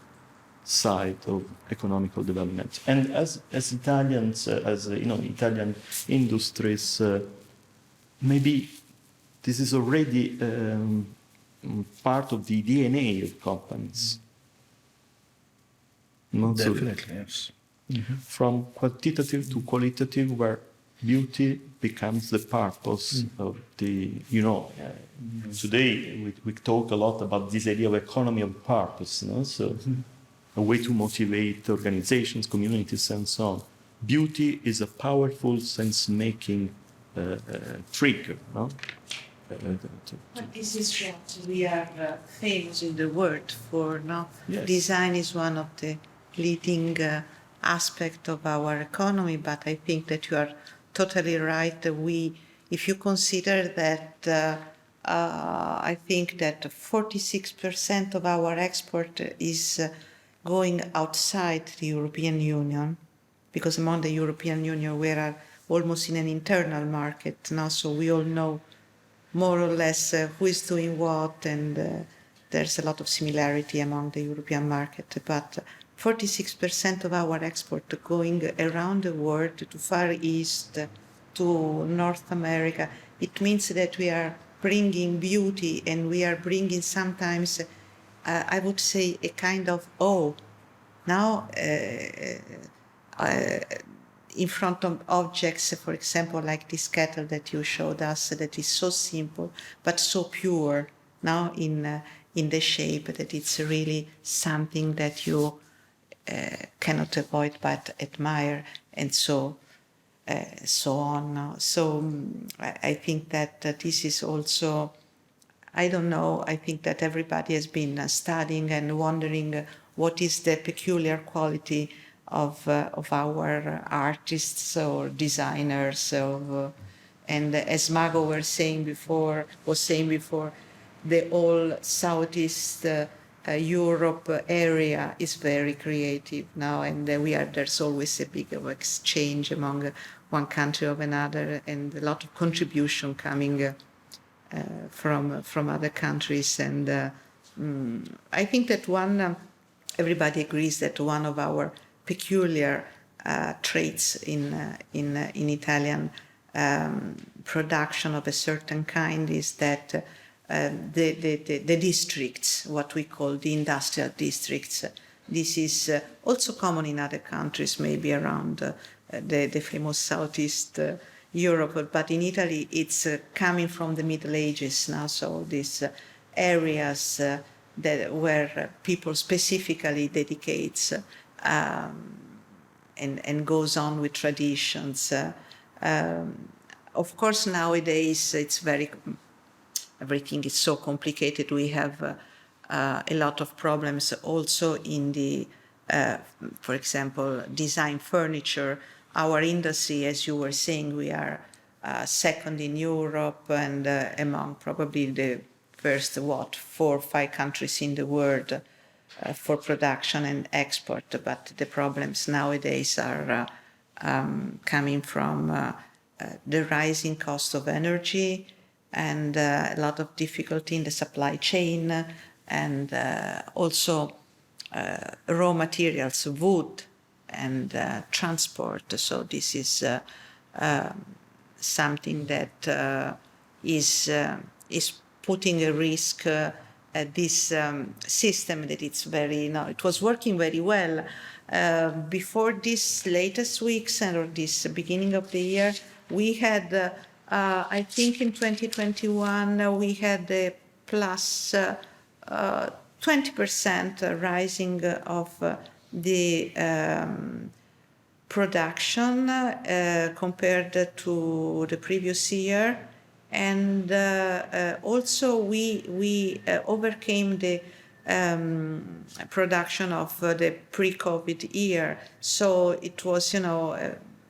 [SPEAKER 3] side of economical development. And as Italians, Italian industries, maybe this is already part of the DNA of companies.
[SPEAKER 4] Definitely, yes.
[SPEAKER 3] Mm-hmm. From quantitative to qualitative, where beauty becomes the purpose of the, today we talk a lot about this idea of economy of purpose, so a way to motivate organizations, communities, and so on. Beauty is a powerful sense-making trigger, no?
[SPEAKER 5] But this is what we are famous in the world for, no?
[SPEAKER 3] Yes.
[SPEAKER 5] Design is one of the leading aspect of our economy, but I think that you are totally right. If you consider that, I think that 46% of our export is going outside the European Union, because among the European Union we are almost in an internal market now, so we all know more or less who is doing what, and there's a lot of similarity among the European market, but 46% of our export going around the world, to Far East, to North America. It means that we are bringing beauty, and we are bringing sometimes, I would say, a kind of awe. Now, in front of objects, for example, like this kettle that you showed us, that is so simple, but so pure, now in the shape, that it's really something that you cannot avoid but admire, and so on. So I think that this is also, I don't know, I think that everybody has been studying and wondering what is the peculiar quality of our artists or designers, and as Mago was saying before, the whole Southeast Europe area is very creative now, and there's always a big exchange among one country of another, and a lot of contribution coming from other countries. And I think that everybody agrees that one of our peculiar traits in Italian production of a certain kind is that the districts, what we call the industrial districts, this is also common in other countries, maybe around the famous Southeast Europe, but in Italy it's coming from the Middle Ages now, so these areas where people specifically dedicates and goes on with traditions. Of course, nowadays everything is so complicated. We have a lot of problems also in the, for example, design furniture. Our industry, as you were saying, we are second in Europe and among probably the first, 4 or 5 countries in the world for production and export. But the problems nowadays are coming from the rising cost of energy and a lot of difficulty in the supply chain, and also raw materials, wood, and transport. So this is something that is putting a risk this system that it's very, it was working very well. Before this latest weeks or this beginning of the year, we had, I think in 2021, we had a plus 20% rising of the production compared to the previous year. And also we overcame the production of the pre-COVID year. So it was,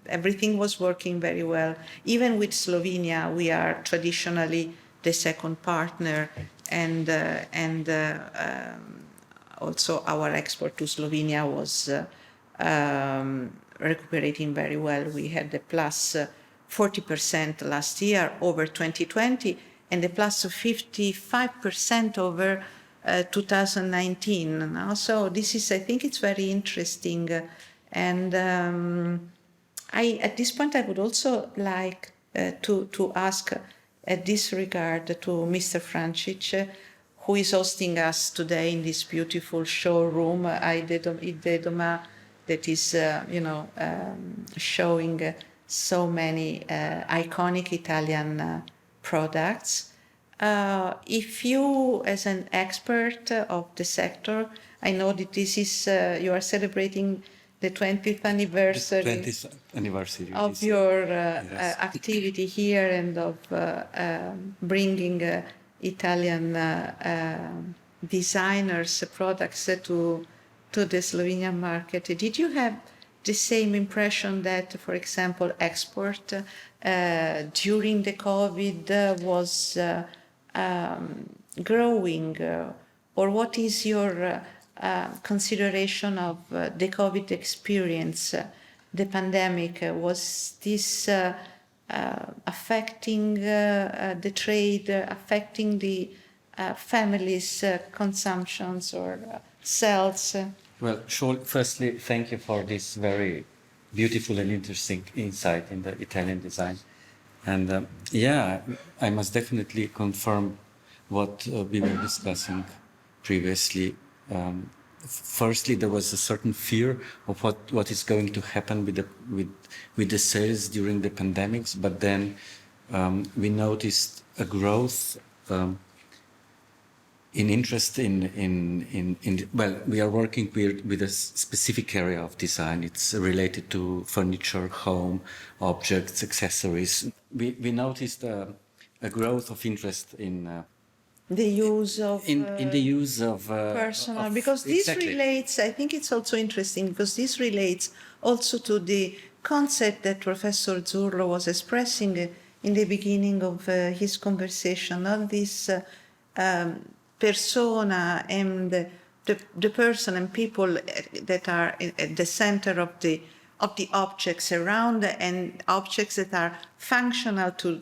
[SPEAKER 5] everything was working very well. Even with Slovenia, we are traditionally the second partner, and also our export to Slovenia was recuperating very well. We had the plus 40% last year over 2020, and the plus of 55% over 2019. Now. So this is, I think it's very interesting. And at this point, I would also like to ask at this regard to Mr. Frančič, who is hosting us today in this beautiful showroom, IDD, that is, showing so many iconic Italian products. If you, as an expert of the sector, I know that this is, you are celebrating the 20th anniversary, of your activity here and of bringing Italian designers' products to the Slovenian market. Did you have the same impression that, for example, export during the COVID was growing? Or what is your consideration of the COVID experience, the pandemic? Was this affecting the trade, affecting the families' consumptions or sales?
[SPEAKER 6] Well, firstly, thank you for this very beautiful and interesting insight in the Italian design. And I must definitely confirm what we were discussing previously. Firstly, there was a certain fear of what is going to happen with the sales during the pandemics, but then we noticed a growth in interest well, we are working with a specific area of design. It's related to furniture, home, objects, accessories. We noticed a growth of interest in
[SPEAKER 5] the use of
[SPEAKER 6] in the use of
[SPEAKER 5] personal, because this relates, I think it's also interesting because this relates also to the concept that Professor Zurlo was expressing in the beginning of his conversation, of this persona and the person and people that are at the center of the objects around, and objects that are functional to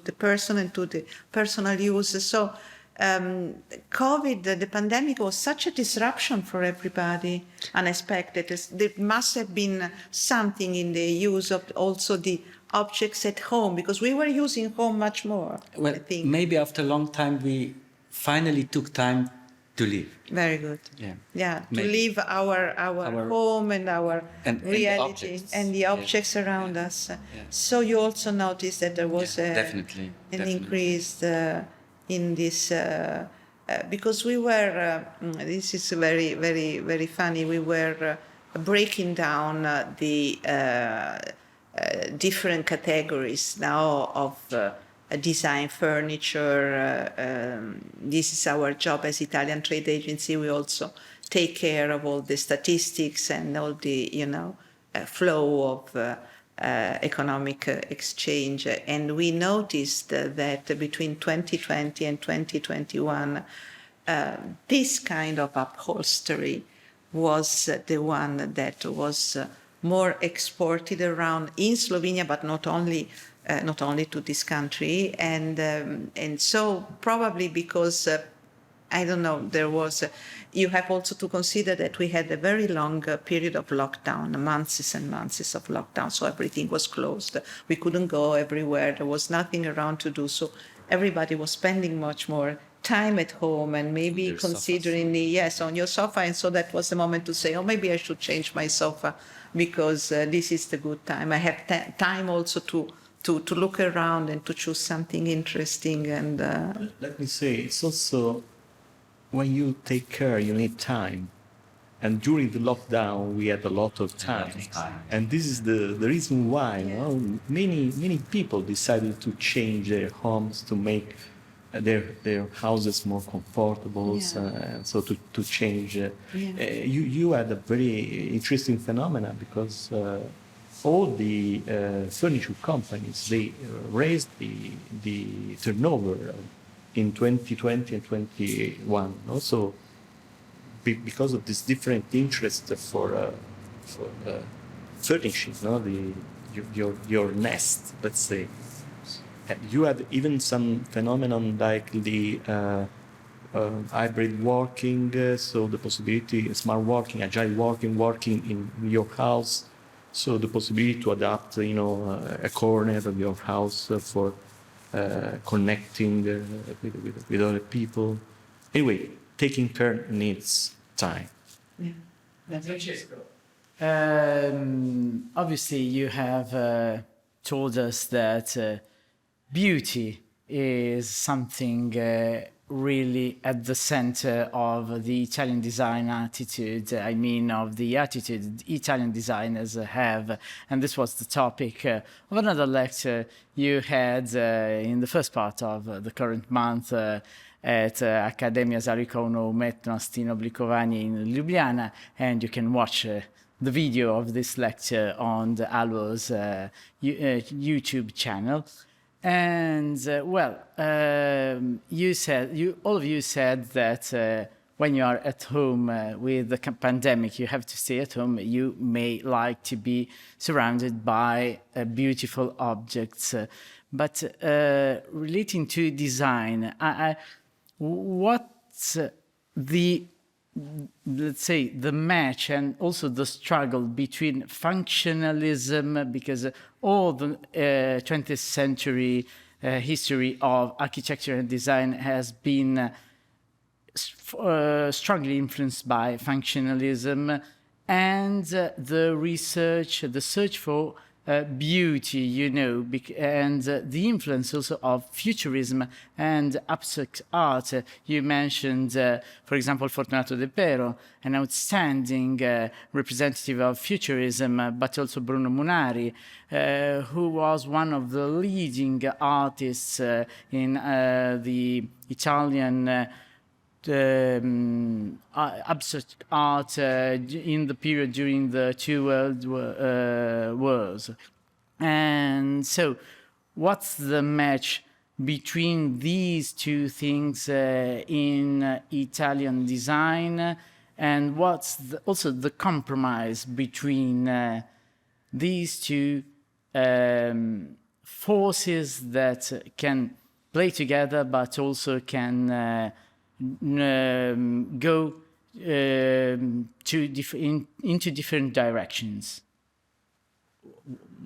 [SPEAKER 5] the person and to the personal use. So COVID, the pandemic, was such a disruption for everybody, unexpected. There must have been something in the use of also the objects at home, because we were using home much more.
[SPEAKER 6] Well,
[SPEAKER 5] I think.
[SPEAKER 6] Maybe after a long time we finally took time to live.
[SPEAKER 5] Very good. Yeah, to live our home and our reality and the objects around us.
[SPEAKER 6] Yeah.
[SPEAKER 5] So you also noticed that there was
[SPEAKER 6] definitely
[SPEAKER 5] increase in this, because we were, this is very, very, very funny, we were breaking down the different categories now of design furniture. This is our job as Italian trade agency. We also take care of all the statistics and all the, flow of economic exchange. And we noticed that between 2020 and 2021, this kind of upholstery was the one that was more exported around in Slovenia, but not only to this country, and so probably because I don't know, there was. You have also to consider that we had a very long period of lockdown, months and months of lockdown, so everything was closed. We couldn't go everywhere. There was nothing around to do, so everybody was spending much more time at home and maybe
[SPEAKER 6] Your
[SPEAKER 5] considering yes, on your sofa. And so that was the moment to say, oh, maybe I should change my sofa because this is the good time. I have time also to look around and to choose something interesting. And
[SPEAKER 3] let me say, it's also when you take care, you need time. And during the lockdown, we had a lot of time. And this is the reason why many people decided to change their homes to make their houses more comfortable. So to change. You had a very interesting phenomena because all the furniture companies, they raised the turnover in 2020 and 2021. Also, because of this different interest for furnishing, your nest, let's say. You had even some phenomenon like the hybrid working, so the possibility, smart working, agile working in your house. So the possibility to adapt, a corner of your house for connecting with other people. Anyway, taking care needs time.
[SPEAKER 1] Francesco, obviously you have told us that beauty is something really at the center of the Italian design attitude, I mean of the attitude Italian designers have. And this was the topic of another lecture you had in the first part of the current month at Accademia Zaricono Umetnosti Oblikovani in Lubiana, and you can watch the video of this lecture on the Allo's YouTube channel. And all of you said that when you are at home with the pandemic, you have to stay at home. You may like to be surrounded by beautiful objects, but relating to design, what's let's say the match and also the struggle between functionalism, because all the 20th century history of architecture and design has been strongly influenced by functionalism, and the search for beauty, and the influence also of futurism and abstract art. You mentioned, for example, Fortunato De Pero, an outstanding representative of futurism, but also Bruno Munari, who was one of the leading artists in the Italian abstract art in the period during the two world wars. And so what's the match between these two things in Italian design, and what's also the compromise between these two forces that can play together but also can go into different directions?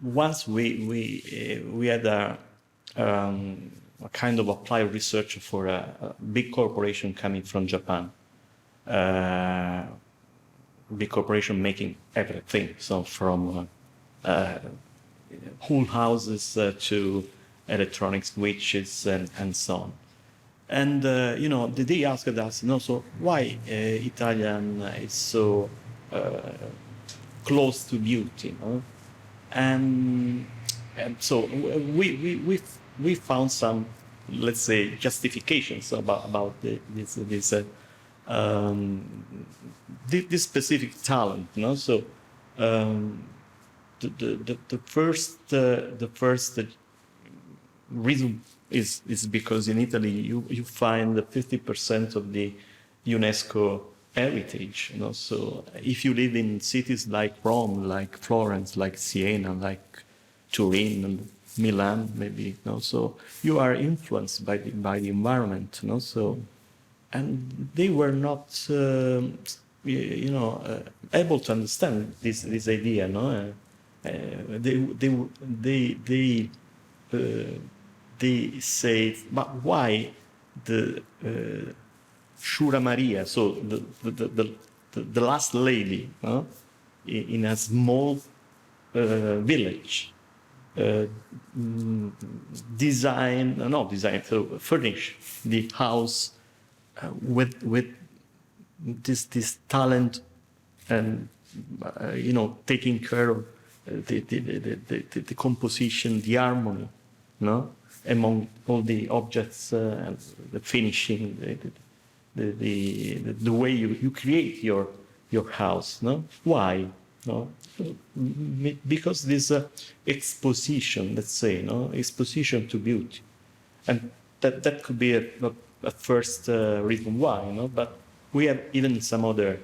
[SPEAKER 3] Once we had a kind of applied research for a big corporation coming from Japan. Big corporation making everything, so from whole houses to electronic switches and so on. And they asked us, so why Italian is so close to beauty, And so we found some, let's say, justifications about this specific talent, So the first reason is because in Italy you find 50% of the UNESCO heritage, So if you live in cities like Rome, like Florence, like Siena, like Turin, and Milan, maybe, So you are influenced by the environment, So, and they were not, able to understand this idea, They say, but why the Shura Maria, so the last lady, in a small village, furnish the house with this talent, and taking care of the composition, the harmony, among all the objects, and the finishing, the way you create your house. Why? Because this exposition, let's say, exposition to beauty, and that could be a first reason why. But we have even some other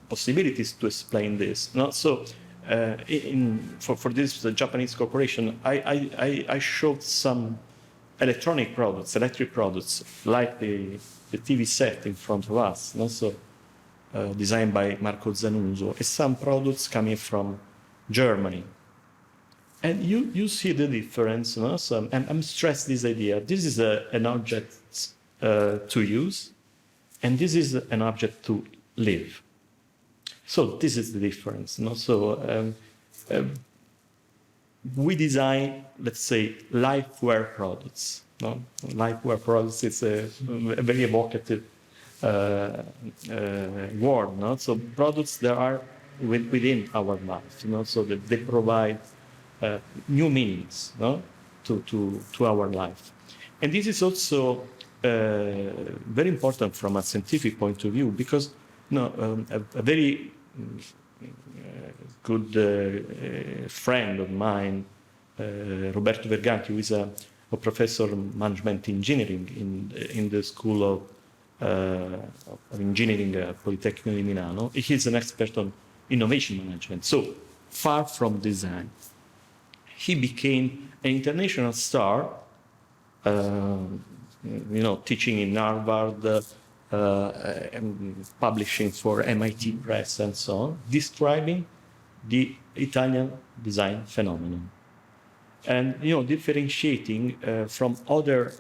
[SPEAKER 3] possibilities to explain this. So, for this Japanese corporation, I showed some electric products, like the TV set in front of us. So, designed by Marco Zanuso, and some products coming from Germany. And you see the difference. So I'm stressing this idea. This is an object to use, and this is an object to live. So this is the difference. So we design, let's say, lifewear products. Lifewear products is a very evocative word. So products that are within our life. So that they provide new meanings, to our life. And this is also very important from a scientific point of view, because a very good friend of mine, Roberto Verganti, who is a professor of management engineering in the School of Engineering Politecnico di Milano, he's an expert on innovation management, so far from design. He became an international star, teaching in Harvard, publishing for MIT Press and so on, describing the Italian design phenomenon. And differentiating from other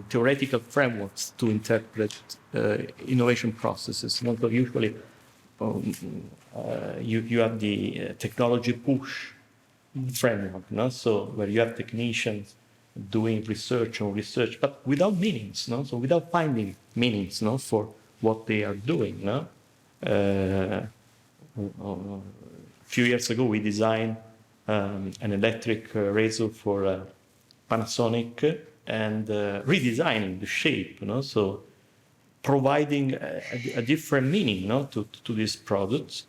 [SPEAKER 3] theoretical frameworks to interpret innovation processes. So usually you have the technology push framework, so where you have technicians doing research on research, but without meanings, so without finding meanings, for what they are doing. A few years ago, we designed an electric razor for Panasonic, and redesigning the shape, so providing a different meaning, to these products.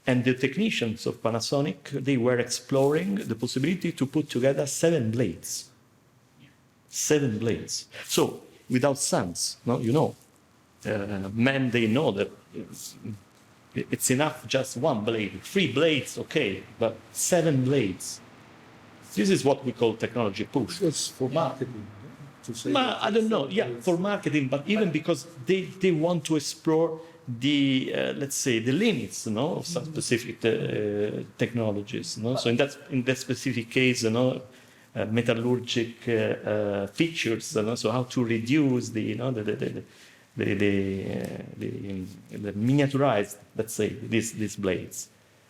[SPEAKER 3] And the technicians of Panasonic, they were exploring the possibility to put together 7 blades. 7 blades. So without sense, men, they know that it's enough just 1 blade. 3 blades, okay, but 7 blades. This is what we call technology push.
[SPEAKER 2] It's for marketing.
[SPEAKER 3] I don't know. Yeah, for marketing, but even because they want to explore the let's say the limits, of some specific technologies. So in that specific case, metallurgic features. So how to reduce the miniaturized, let's say, these blades.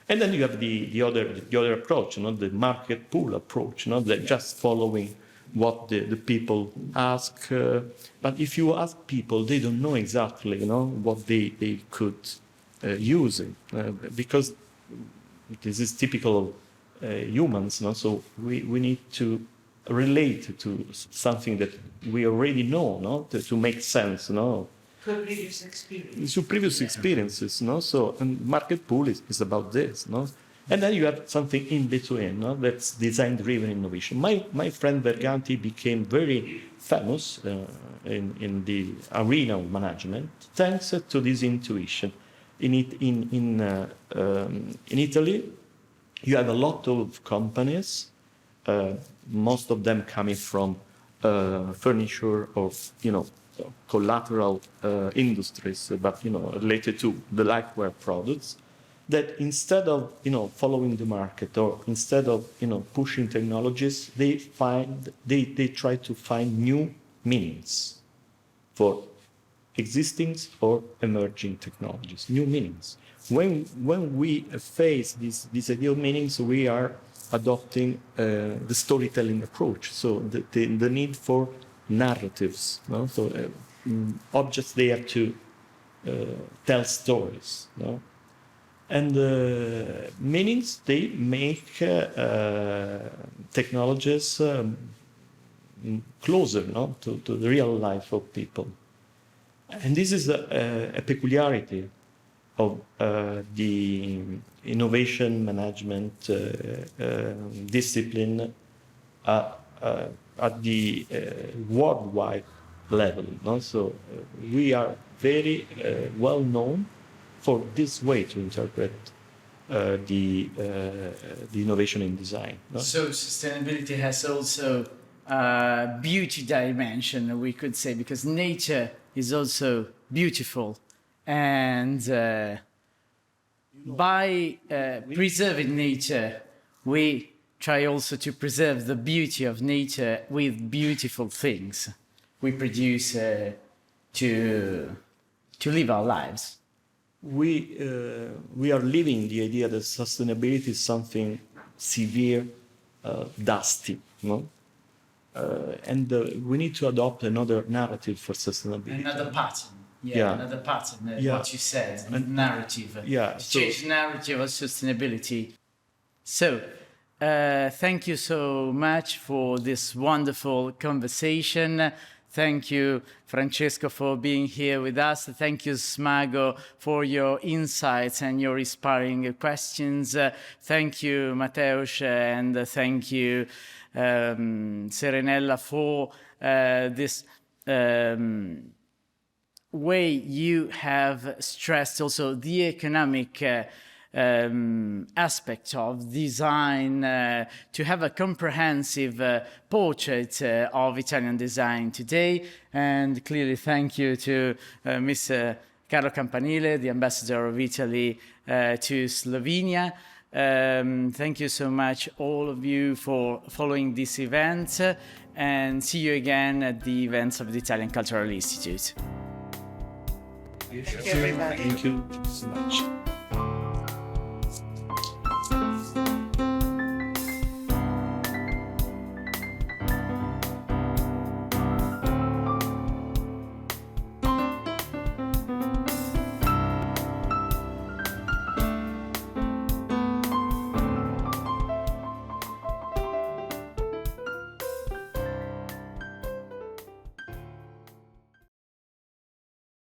[SPEAKER 3] And then you have the other approach, the market pull approach, that just following what the people ask. But if you ask people, they don't know exactly, what they could use it, because this is typical of humans. So we need to relate to something that we already know, to make sense, To previous experiences. To previous experiences, So and market pull is about this, And then you have something in between, that's design-driven innovation. My friend Verganti became very famous in the arena of management thanks to this intuition. In Italy, you have a lot of companies, most of them coming from furniture or collateral industries, but related to the lifewear products, that instead of following the market, or instead of pushing technologies, they try to find new meanings for existing or emerging technologies, new meanings. When we face this idea of meanings, we are adopting the storytelling approach. So the need for narratives, no? So objects, they have to tell stories, no? And meanings, they make technologies closer, no? to the real life of people. And this is a peculiarity of the innovation management discipline at the worldwide level. No? So we are very well known for this way to interpret the innovation in design. No?
[SPEAKER 1] So sustainability has also a beauty dimension, we could say, because nature is also beautiful. And by preserving nature, we try also to preserve the beauty of nature with beautiful things we produce to live our lives.
[SPEAKER 3] We are living the idea that sustainability is something severe, dusty, no? And we need to adopt another narrative for sustainability.
[SPEAKER 1] Another pattern.
[SPEAKER 3] Yeah.
[SPEAKER 1] Another pattern,
[SPEAKER 3] Yeah.
[SPEAKER 1] what you said, narrative.
[SPEAKER 3] Yeah, so-
[SPEAKER 1] Change narrative of sustainability. So, thank you so much for this wonderful conversation. Thank you, Francesco, for being here with us. Thank you, Smago, for your insights and your inspiring questions. Thank you, Matevž, and thank you, Serenella, for this way you have stressed also the economic aspect of design, to have a comprehensive portrait of Italian design today. And clearly thank you to Mr. Carlo Campanile, the ambassador of Italy to Slovenia. Thank you so much, all of you, for following this event, and see you again at the events of the Italian Cultural Institute.
[SPEAKER 5] Thank you, everybody.
[SPEAKER 3] Thank you so much.